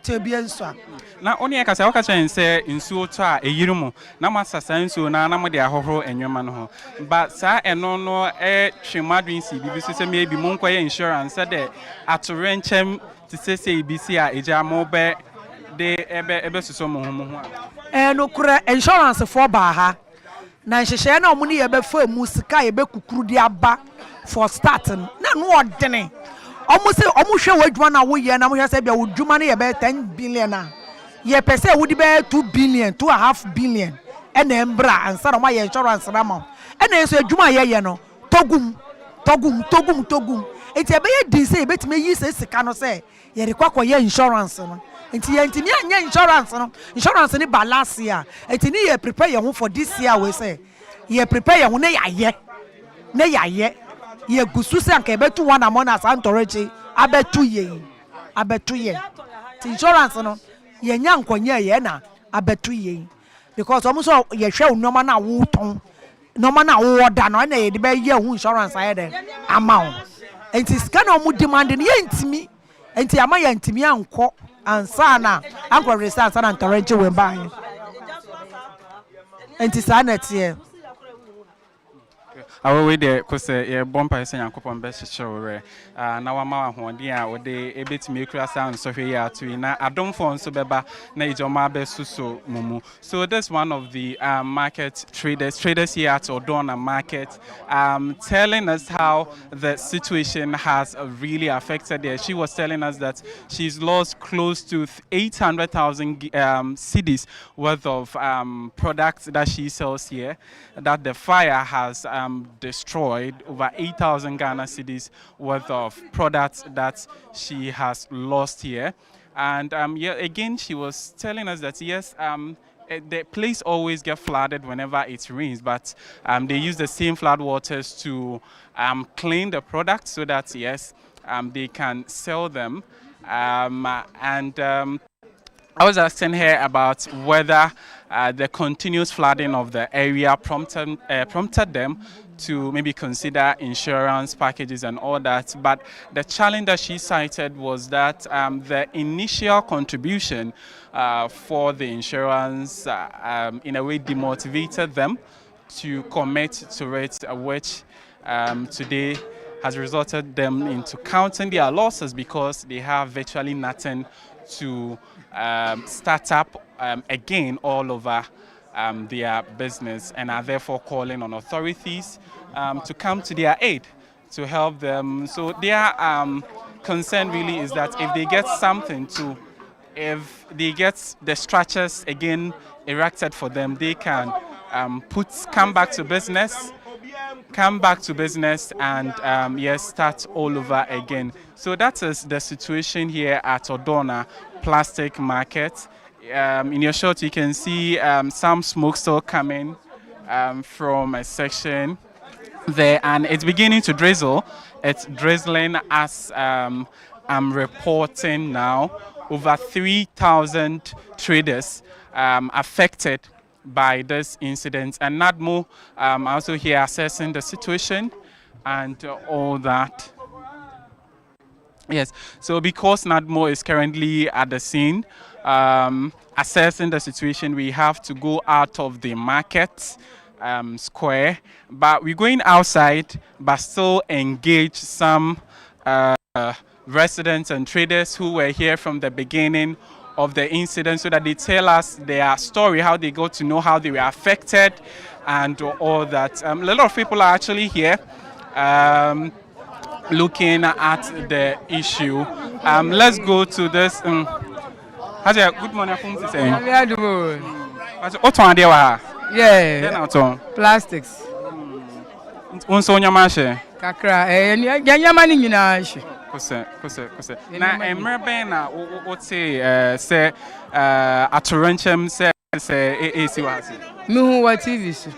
te bi ensa na oni e kasa waka chen say nsuo to a eyirumu na masasa nsuo na mo de ahohoro enwema no ho ba sa eno no twemadwen si bibi so se me bi mo nkoye insurance de atorenchem ti se bisi a eja mo be de ebe suso mo ho no kura insurance for ba ha na nhyehyɛ na ɔmo ne yɛ bɛ fa mu sika yɛ bɛ kukuru de aba for starting na no ɔdene ɔmo se ɔmo hwɛ wo adwuma na wo yɛ na mo hwɛ sɛ bia wo dwuma ne yɛ bɛ 10 billion a yɛ pɛ sɛ wo de bɛ 2 billion 2.5 billion ɛna embra ansa na ɔmo yɛ insurance na ma ɛna yɛ so adwuma yɛ no togum enti ɛbɛyɛ din sɛ yɛbɛtumi yi sɛ sika no sɛ yɛ de kwakɔ yɛ insurance no enti yɛ ntimi anya insurance ni ba last year enti ni yɛ prepare yɛ ho for this year we say yɛ prepare yɛ ho na yɛ yɛ gusu sɛ anka yɛbɛtu one amount as antorechi abɛtu yɛ ti insurance no yɛ nya nkɔnya yɛ na abɛtu yɛ because ɔmo so yɛ hwɛ nneɛma na wo ton nneɛma na wo order no na yɛ de bɛ yɛ ho insurance ayɛ dɛ amount enti sika na ɔmo demand no yɛ ntimi enti ama yɛ ntimi ankɔ ansana ankɔ research ansana torrential we buy enti sa na tie awe de ko se ye bompa se yankopon be hyehyewre na wama ahoɔden a wode ebetumi ekura sa nsɔhwe ya atui na adomfo nso beba na ijoma be suso mumu. So this one of the market traders here at Odawna Market telling us how the situation has really affected her. She was telling us that she's lost close to 800,000 cedis worth of products that she sells here, that the fire has destroyed over 8,000 Ghana cedis worth of products that she has lost here. And yeah, again, she was telling us that yes, the place always gets flooded whenever it rains, but they use the same floodwaters to clean the products so that yes, they can sell them. I was asking her about whether the continuous flooding of the area prompted them to maybe consider insurance packages and all that. But the challenge that she cited was that the initial contribution for the insurance in a way demotivated them to commit to it, which today has resulted them into counting their losses because they have virtually nothing to start up again all over their business, and are therefore calling on authorities to come to their aid to help them. So their concern really is that if they get something to, if they get the structures again erected for them, they can come back to business and yes, start all over again. So that is the situation here at Odawna Plastic Market. In your shot, you can see some smoke still coming from a section there, and it's beginning to drizzle. It's drizzling as I'm reporting now. Over 3,000 traders affected by this incident, and NADMO also here assessing the situation and all that. Yes, so because NADMO is currently at the scene assessing the situation, we have to go out of the market square, but we're going outside but still engage some residents and traders who were here from the beginning of the incident so that they tell us their story, how they got to know how they were affected and all that. A lot of people are actually here looking at the issue. Let's go to this. Good morning. What's on there? Yeah, plastics. Kakra, yanyamani nyinaashi. Kose. Na emrebe na what say atorenchem say AC wasi. Me who wa TV so.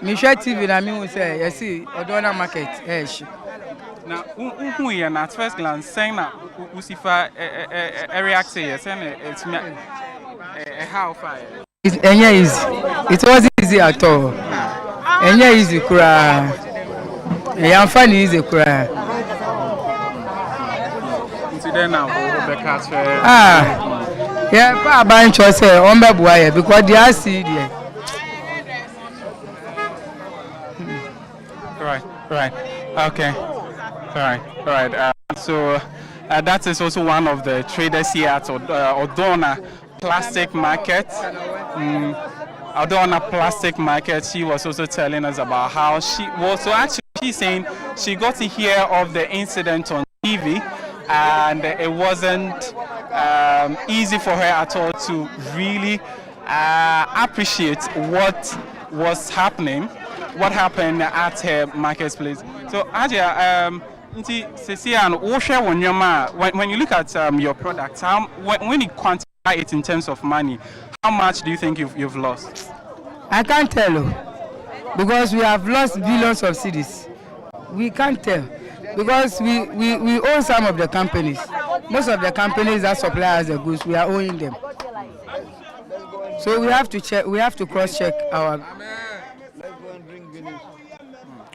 Me share TV na me who say yes Odawna Market eshi. Na who here na at first glance saying na usifa react say yes and it's how far. It's easy. It wasn't easy at all. Easy kura. Yamfa ni easy kura. Yeah, pa ban cho say on be boy because they are see there. Right. Okay. Right. So that is also one of the traders here at Odawna Plastic Market. Odawna Plastic Market. She was also telling us about how she's saying she got to hear of the incident on TV, and it wasn't easy for her at all to really appreciate what was happening, what happened at her marketplace. So Aja, when you look at your product, when you quantify it in terms of money, how much do you think you've lost? I can't tell you because we have lost billions of cedis. We can't tell because we own some of the companies. Most of the companies that supply us the goods, we are owing them. So we have to check. We have to cross-check our.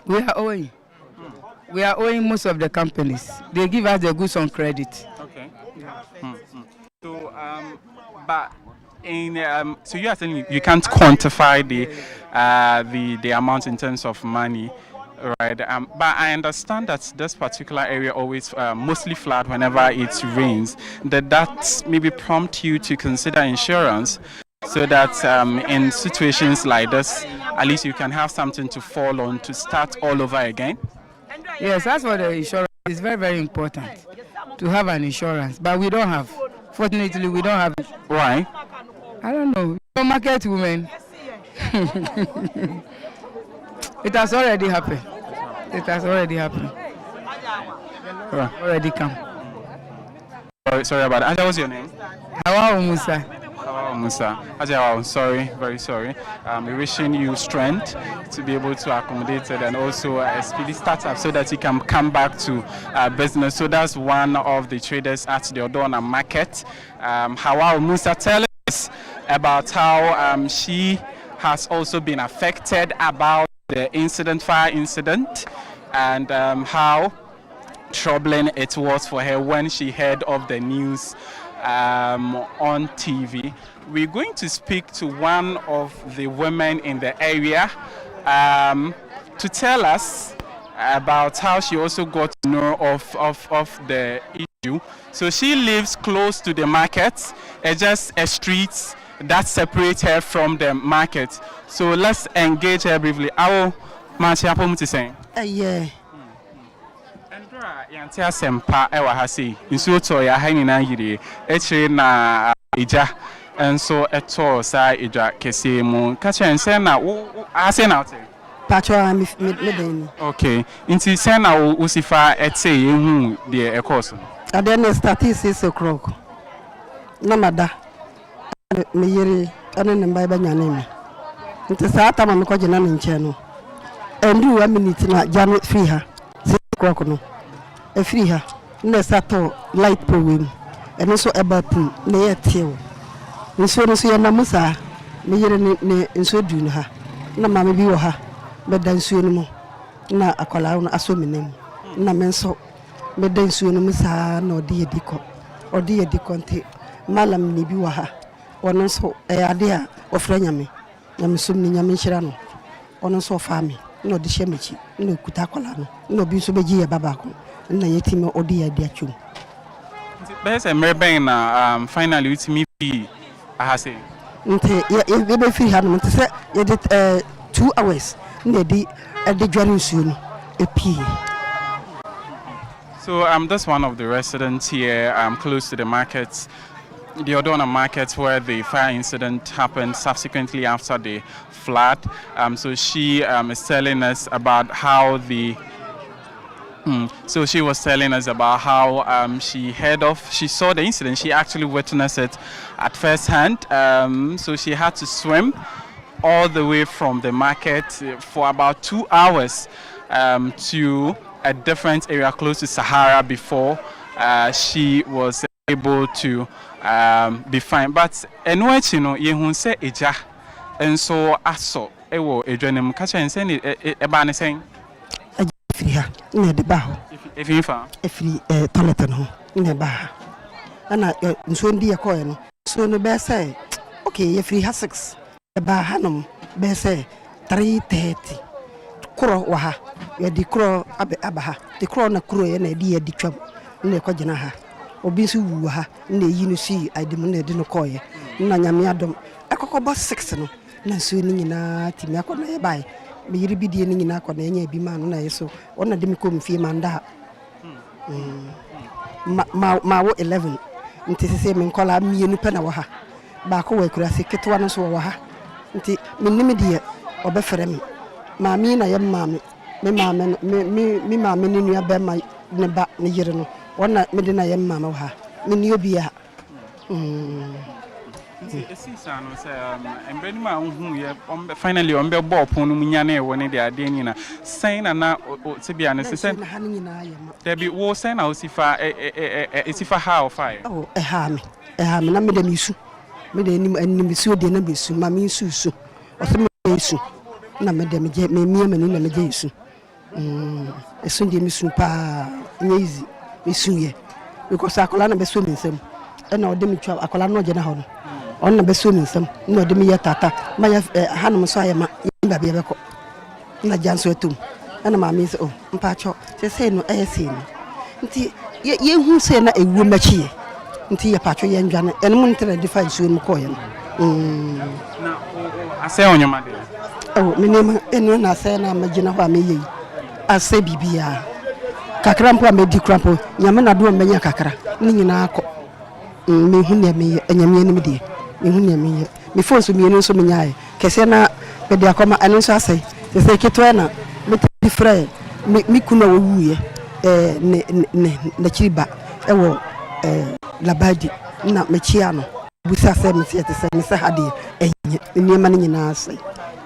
We are owing. We are owing most of the companies. They give us the goods on credit. Okay. So, but so you are saying you can't quantify the amount in terms of money, right? But I understand that this particular area always mostly flood whenever it rains. That maybe prompt you to consider insurance, so that in situations like this, at least you can have something to fall on to start all over again. Yes, that's what the insurance is very, very important to have an insurance, but we don't have. Fortunately, we don't have it. Why? I don't know. You're a market woman. It has already happened. It has already happened. Already come. Sorry about that. What's your name? Hawa Musa. Musa. I'm sorry, very sorry. We're wishing you strength to be able to accommodate it and also a speedy startup so that you can come back to business. So that's one of the traders at the Odawna market. Hawa Musa, tell us about how she has also been affected about the fire incident, and how troubling it was for her when she heard of the news on TV. We're going to speak to one of the women in the area to tell us about how she also got to know of the issue. So she lives close to the market, just a street that separates her from the market. So let's engage her briefly. How much you saying? Yeah. Yanti asempa ewa hasi nsuo to ya ha nyina yire echire na eja enso eto sa eja kese mu ka chense na wo ase na ote Patwa me den. Okay, nti se na wo sifa ete yehu de ekoso Ade na start 6 o'clock na mada me yire ane ne mba banya na mi nti sa ta ma me ko gina ne nche no endu 1 minute na jam free ha 6 o'clock no e free ha na sato light problem eno so eba pum na ye tew nso no so ye na musa me yire ne nso du no ha na ma me bi wo ha be dan nsuo no mu na akwala no aso menem na me nso me dan nsuo no musa na odi ediko nte malam ni bi wo ha ono nso e ade a ofra nyame na me sum ni nyame nhira no ono nso fa me na odi hye mechi na okuta akwala no na obi nso beji ye baba ko na yetime odi ya dia chum be se merben na finally with me fi ahase nte ye be free ha no nte se ye did 2 hours na di dware nsuo no epi. So that's one of the residents here close to the market, the Odawna market, where the fire incident happened subsequently after the flood. So she is telling us about how so she was telling us about how she saw the incident. She actually witnessed it at first hand. So she had to swim all the way from the market for about 2 hours to a different area close to Sahara before she was able to be fine. But anyway, you know, you say eja, and so aso ewo ejonem kacha enseni eba ne sen free ha na de ba ho if you fa free toilet no na ba ana nso ndi e koye no so no be say okay if you have 6 ba hanum be say 3:30 kro wa ha ya di kro aba ha di kro na kro ye na di ya di twam na ko gina ha obi su wu ha na yi no si adim na di no koye na nyame adom akoko bo 6 no na so ni nyina timi akona ye bai me yiri bidie ni nyina akona nya bi ma no na yeso ona de me ko mfie manda ma wo 11 nti sese me nkola mienu pe na wo ha ba ko we kura se ketwa no so wo ha nti me nimi de obefere me ma mi na ye ma me me ma me ni nua be ma ne ba ne yire no ona me de na ye ma wo ha me ni obi ha Esisano say embeni ma hu ye finally on be ball pon mu nya na e woni de ade nyina sen na se bia ne se sen there be wo sen na osifa esifa ha of fire oh ha me na me de misu me de anim su de na besu ma me su o se me su na me de me je me mia me ni na me je su esu de misu pa nyezi misu ye because akola na be so me nsem e na o de mi twa akola no je na ho no on na be so me nsem na o de mi ye tata ma ya hanum so ayema ba bia be ko na janso atum na ma me se oh mpa cho se no se no nti ye hu se na ewu machi ye nti ye pacho ye ndwane ene mun tere define so mu ko ye na ase onyoma de oh me ne ene na se na magina ho a me ye ase bibia kakra mpo a me di krampo nyame na do menya kakra ni nyina akọ me hu ne me enyame ni me de me hu ne me me phone so me no so menya ye kese na me de akoma ene so ase se ketwa na me di frɛ me kuna wo wuye ne chiriba ewo labadi na me chia no busa se me se hade enye ni ma nyina ase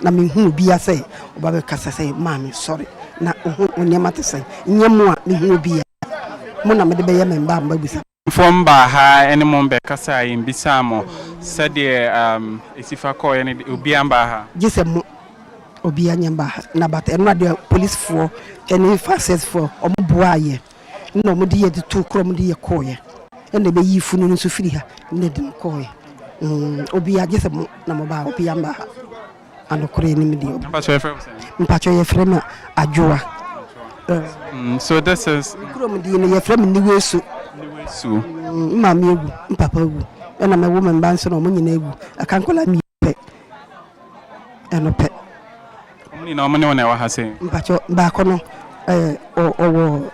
na me hu bi ase oba be kasa se ma me sorry na onya mate se nyemu a me hu bi mo na me de be ye me mba busa from ba ha ene mo be kasa yin bisamo se de esifa ko ye ne obi amba ha gise mo obi anyamba na bat eno de police for any facets for omoboa ye no mo de ye to krom de ye koye ene be yi funu no so firi ha ne de koye obi agese mo na mo ba obi amba anokore ni me de mpacho ye frema ajoa so this is krom de ye frema ni wesu ma mi egu mpapa egu ena me woman banso no mo nyina egu akankola mi pe eno pe ni na omene wona wa ha se mpacho ba kono owo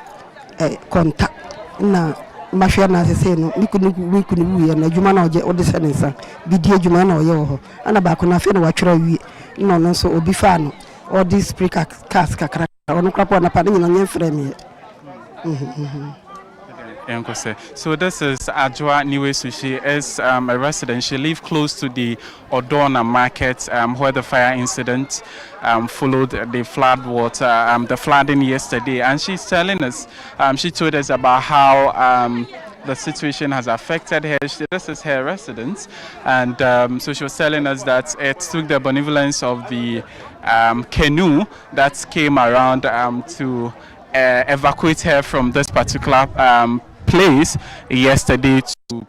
konta na mafia na se no mikunu ye na djuma na oje ode senensa bidie djuma na oye ho ana ba kono afi na watwera wie no no so obi fa no ode speaker cast kakra ono krapo na pa ni na nye frame So this is Ajwa Niwesu. She is a resident. She lives close to the Odawna Market, where the fire incident followed the floodwater, the flooding yesterday. And she's telling us, she told us about how the situation has affected her. This is her residence. And so she was telling us that it took the benevolence of the canoe that came around to evacuate her from this particular place yesterday to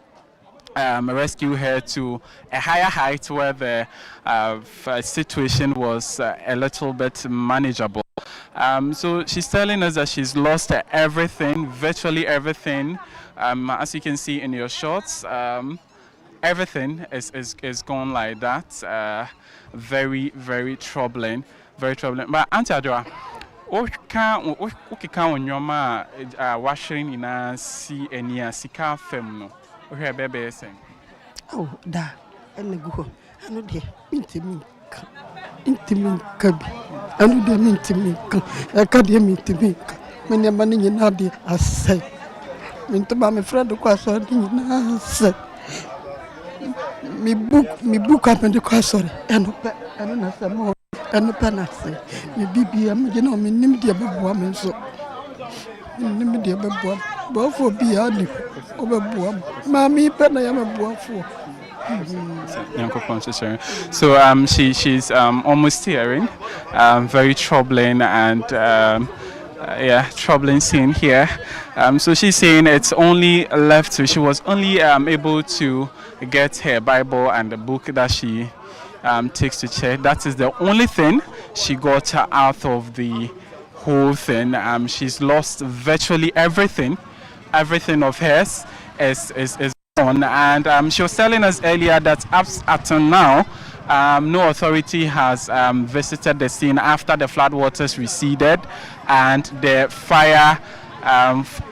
rescue her to a higher height where the situation was a little bit manageable. So she's telling us that she's lost everything, virtually everything. As you can see in your shots, everything is gone like that. Very, very troubling, very troubling. But Auntie Adwa, okeka onyoma washing ina si enia sika fem no ohwe bebe esen oh da enegu anu de intiminka bi anu de intiminka akade intiminka menya mani nyina de asai mintuba me friend ko aso de nyina asai mi book apende ko aso enu na samo enu panase mi bibia me gena me nim de beboa me so nim de beboa bo fo bia ni obeboa ma mi pena ya me boa fo. So she's almost tearing, very troubling and yeah, troubling scene here. So she's saying it's only left to, she was only able to get her Bible and the book that she takes to church. That is the only thing she got out of the whole thing. She's lost virtually everything. Everything of hers is gone. And she was telling us earlier that up until now, no authority has visited the scene after the floodwaters receded and the fire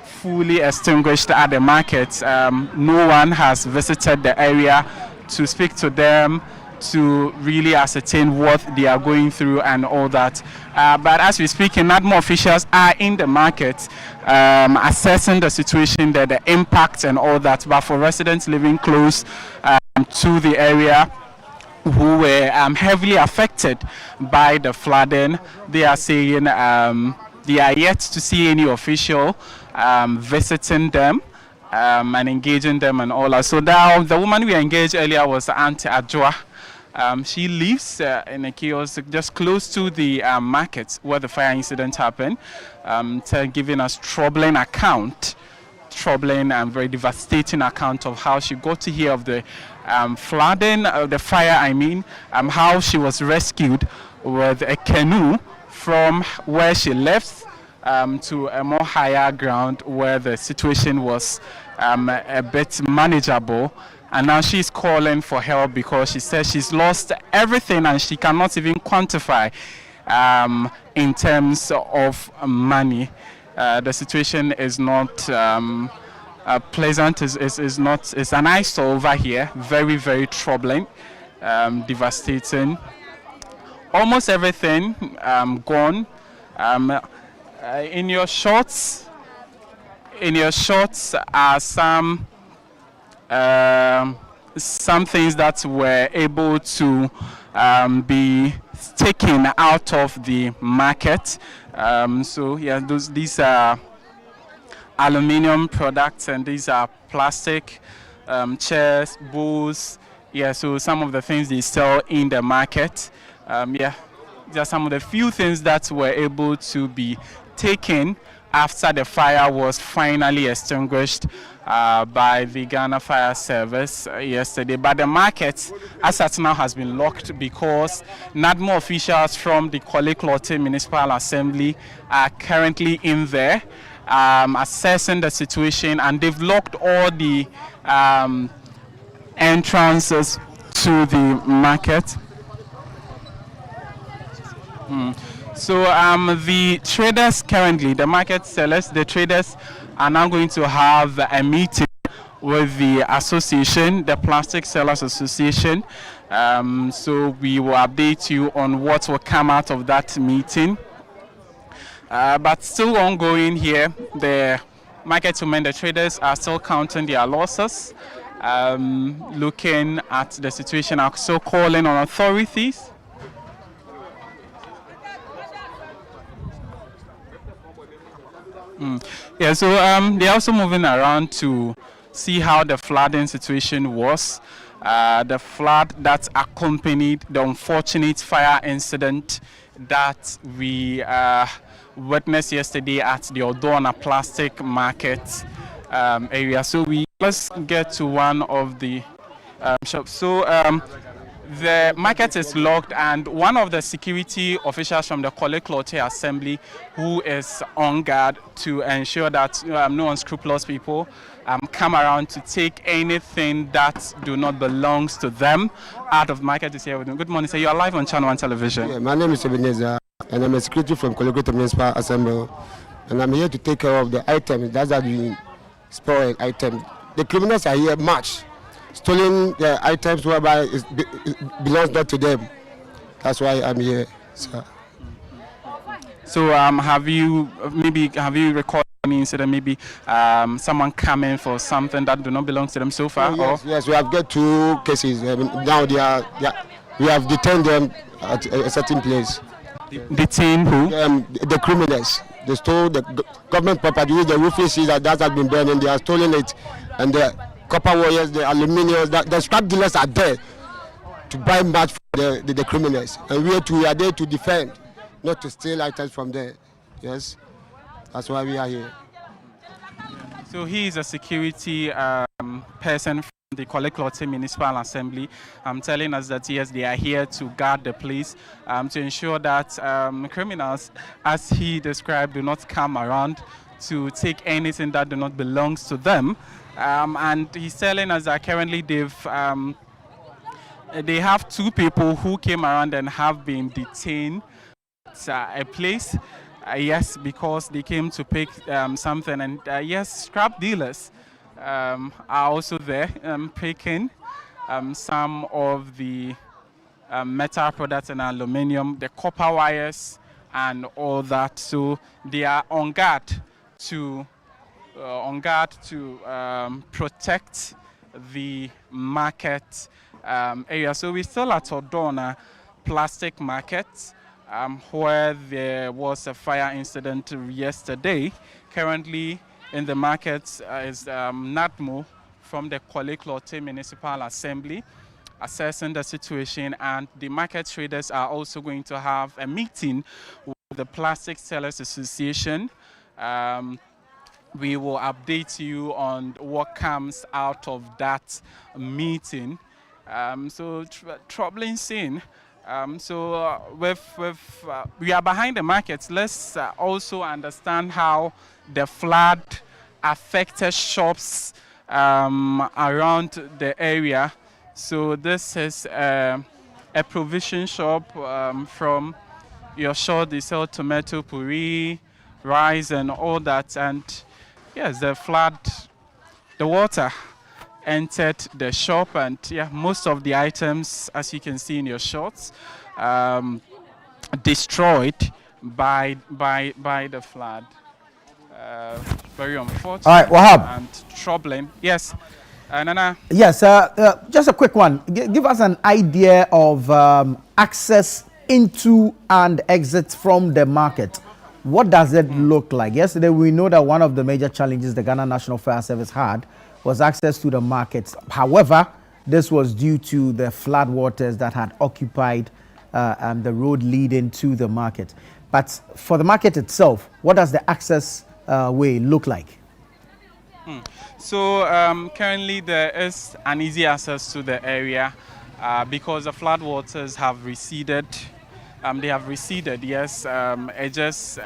fully extinguished at the market. No one has visited the area to speak to them, to really ascertain what they are going through and all that. But as we speak, NADMO officials are in the market assessing the situation there, the impact and all that. But for residents living close to the area who were heavily affected by the flooding, they are saying they are yet to see any official visiting them and engaging them and all that. So now the woman we engaged earlier was Auntie Adjoa. She lives in a kiosk just close to the market where the fire incident happened, giving us troubling and very devastating account of how she got to hear of the flooding, the fire, how she was rescued with a canoe from where she left to a more higher ground where the situation was a bit manageable. And now she's calling for help because she says she's lost everything and she cannot even quantify in terms of money. The situation is not pleasant. It's an eyesore over here. Very, very troubling, devastating. Almost everything gone. In your shots are some things that were able to be taken out of the market. So yeah, these are aluminium products and these are plastic chairs, bowls. Yeah, so some of the things they sell in the market. Yeah, these are some of the few things that were able to be taken after the fire was finally extinguished by the Ghana Fire Service yesterday. But the market, as at now, has been locked because NADMO officials from the Korle-Klottey Municipal Assembly are currently in there assessing the situation, and they've locked all the entrances to the market. So the traders currently, the market sellers, the traders are now going to have a meeting with the association, the Plastic Sellers Association. So we will update you on what will come out of that meeting. But still ongoing here, the market women, the traders are still counting their losses, looking at the situation, are still calling on authorities. Yeah, so they're also moving around to see how the flooding situation was. The flood that accompanied the unfortunate fire incident that we witnessed yesterday at the Odawna Plastic Market area. So let's get to one of the shops. So the market is locked, and one of the security officials from the Korle-Klottey Assembly, who is on guard to ensure that no unscrupulous people come around to take anything that do not belong to them out of market, is here with me. Good morning, sir. You are live on ChannelOne television. Yeah, my name is Ebenezer, and I'm a security from Korle-Klottey Municipal Assembly, and I'm here to take care of the items that are being spoiled items. The criminals are here much, stealing the items whereby it belongs not to them. That's why I'm here, sir. So have you recorded any incident, maybe someone coming for something that do not belong to them so far? Yes, we have got 2 cases. Now we have detained them at a certain place. Detain who? The criminals. They stole the government property. The roof is that has been burning. They are stolen it, and the copper wires, the aluminium, the scrap dealers are there to buy match for the criminals, and we are there to defend, not to steal items from there. Yes, that's why we are here. So he is a security person the Koleklote Municipal Assembly, telling us that yes, they are here to guard the place, to ensure that criminals, as he described, do not come around to take anything that do not belongs to them. And he's telling us that currently they have 2 people who came around and have been detained at a place. Yes, because they came to pick something, and yes, scrap dealers are also there picking some of the metal products and aluminium, the copper wires and all that. So they are on guard to protect the market area. So we're still at Odawna Plastic Market, where there was a fire incident yesterday. Currently in the market is NADMO from the Koleklote Municipal Assembly assessing the situation, and the market traders are also going to have a meeting with the Plastic Sellers Association. We will update you on what comes out of that meeting. So troubling scene. We are behind the markets. Let's also understand how the flood affected shops around the area. So this is a provision shop from your shop. They sell tomato puree, rice and all that. And yes, the flood, the water entered the shop, and yeah, most of the items, as you can see in your shots, destroyed by the flood. Very unfortunate. All right, Wahab. And troubling. Yes, Nana. Yes, just a quick one. Give us an idea of access into and exit from the market. What does it look like? Yesterday, we know that one of the major challenges the Ghana National Fire Service had was access to the markets. However, this was due to the floodwaters that had occupied the road leading to the market. But for the market itself, what does the access way look like? So currently there is an easy access to the area because the floodwaters have receded. They have receded, yes. It's just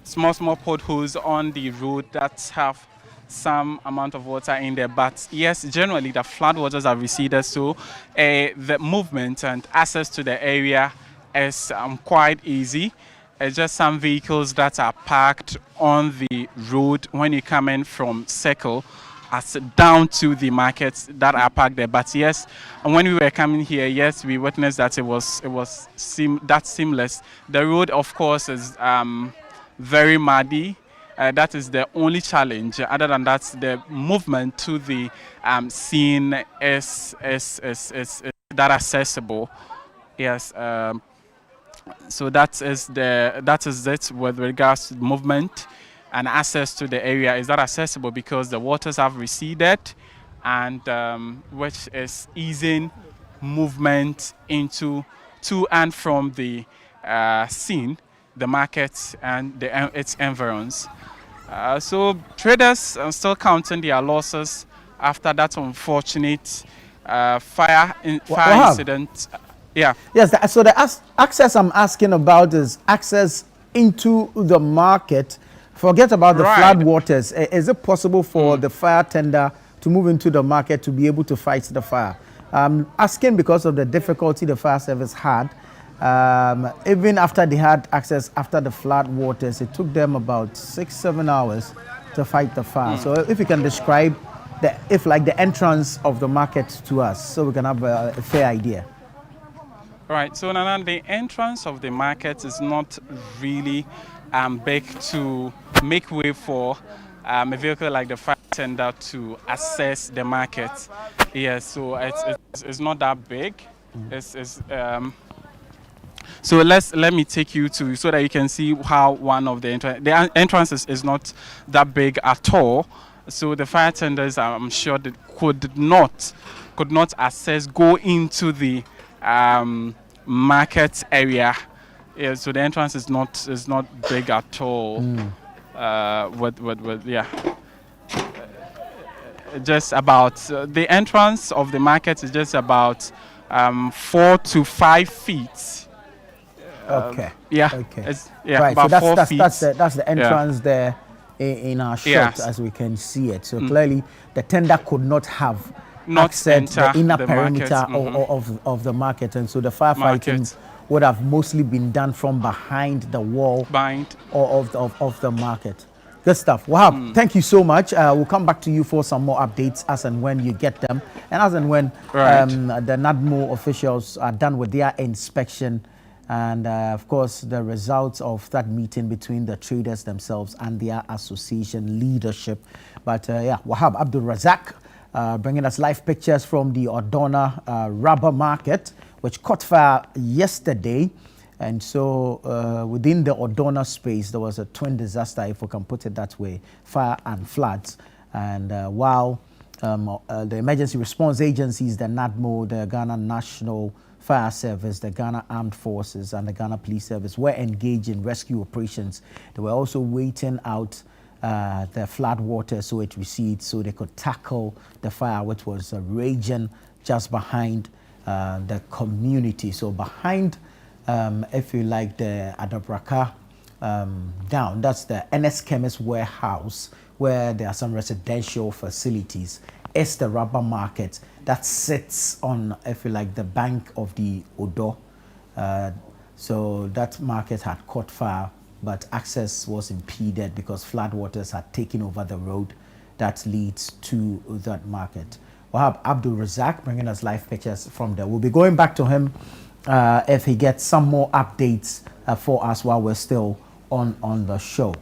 small potholes on the road that have some amount of water in there, but yes, generally the floodwaters have receded, so the movement and access to the area is quite easy. It's just some vehicles that are parked on the road when you come in from Circle as down to the markets that are parked there. But yes, and when we were coming here, yes, we witnessed that it was seamless. The road, of course, is very muddy. That is the only challenge. Other than that, the movement to the scene is that accessible. Yes. So that is it with regards to movement and access to the area. Is that accessible because the waters have receded, and which is easing movement to and from the scene, the market and its environs. So traders are still counting their losses after that unfortunate fire incident. Yeah. Yes. So the access I'm asking about is access into the market. Forget about the flood waters. Is it possible for the fire tender to move into the market to be able to fight the fire? Asking because of the difficulty the fire service had. Even after they had access after the flood waters, it took them about 6-7 hours to fight the fire. So if you can describe the entrance of the market to us, so we can have a fair idea. Right. So Nana, the entrance of the market is not really big to make way for a vehicle like the fire tender to access the market. Yes. So it's not that big. So let me take you to so that you can see how one of the entrances is not that big at all. So the fire tenders, I'm sure, that could not go into the market area. Yeah, so the entrance is not big at all. just about the entrance of the market is just about 4 to 5 feet. Okay. Yeah. Okay. Yeah. Right. So About 4 that's feet. that's the entrance there in our shot, Yes. as we can see it. So clearly, the tender could not have Not accessed the enter inner the perimeter market. of the market, and so the firefighting would have mostly been done from behind the wall of the market. Good stuff. Wahab, thank you so much. We'll come back to you for some more updates as and when you get them, and as and when the NADMO officials are done with their inspection, and of course the results of that meeting between the traders themselves and their association leadership. But yeah, Wahab Abdul Razak bringing us live pictures from the Odawna rubber market, which caught fire yesterday. And so within the Odawna space, there was a twin disaster, if we can put it that way, fire and floods. And while the emergency response agencies, the NADMO, the Ghana National Fire Service, the Ghana Armed Forces, and the Ghana Police Service were engaged in rescue operations, they were also waiting out the flood water so it recedes, so they could tackle the fire which was raging just behind the community. So behind, if you like, the Adabraka down, that's the NS Chemist warehouse where there are some residential facilities. It's the rubber market that sits on, if you like, the bank of the Odo. So that market had caught fire, but access was impeded because floodwaters had taken over the road that leads to that market. Wahab Abdul Razak bringing us live pictures from there. We'll be going back to him if he gets some more updates for us while we're still on the show.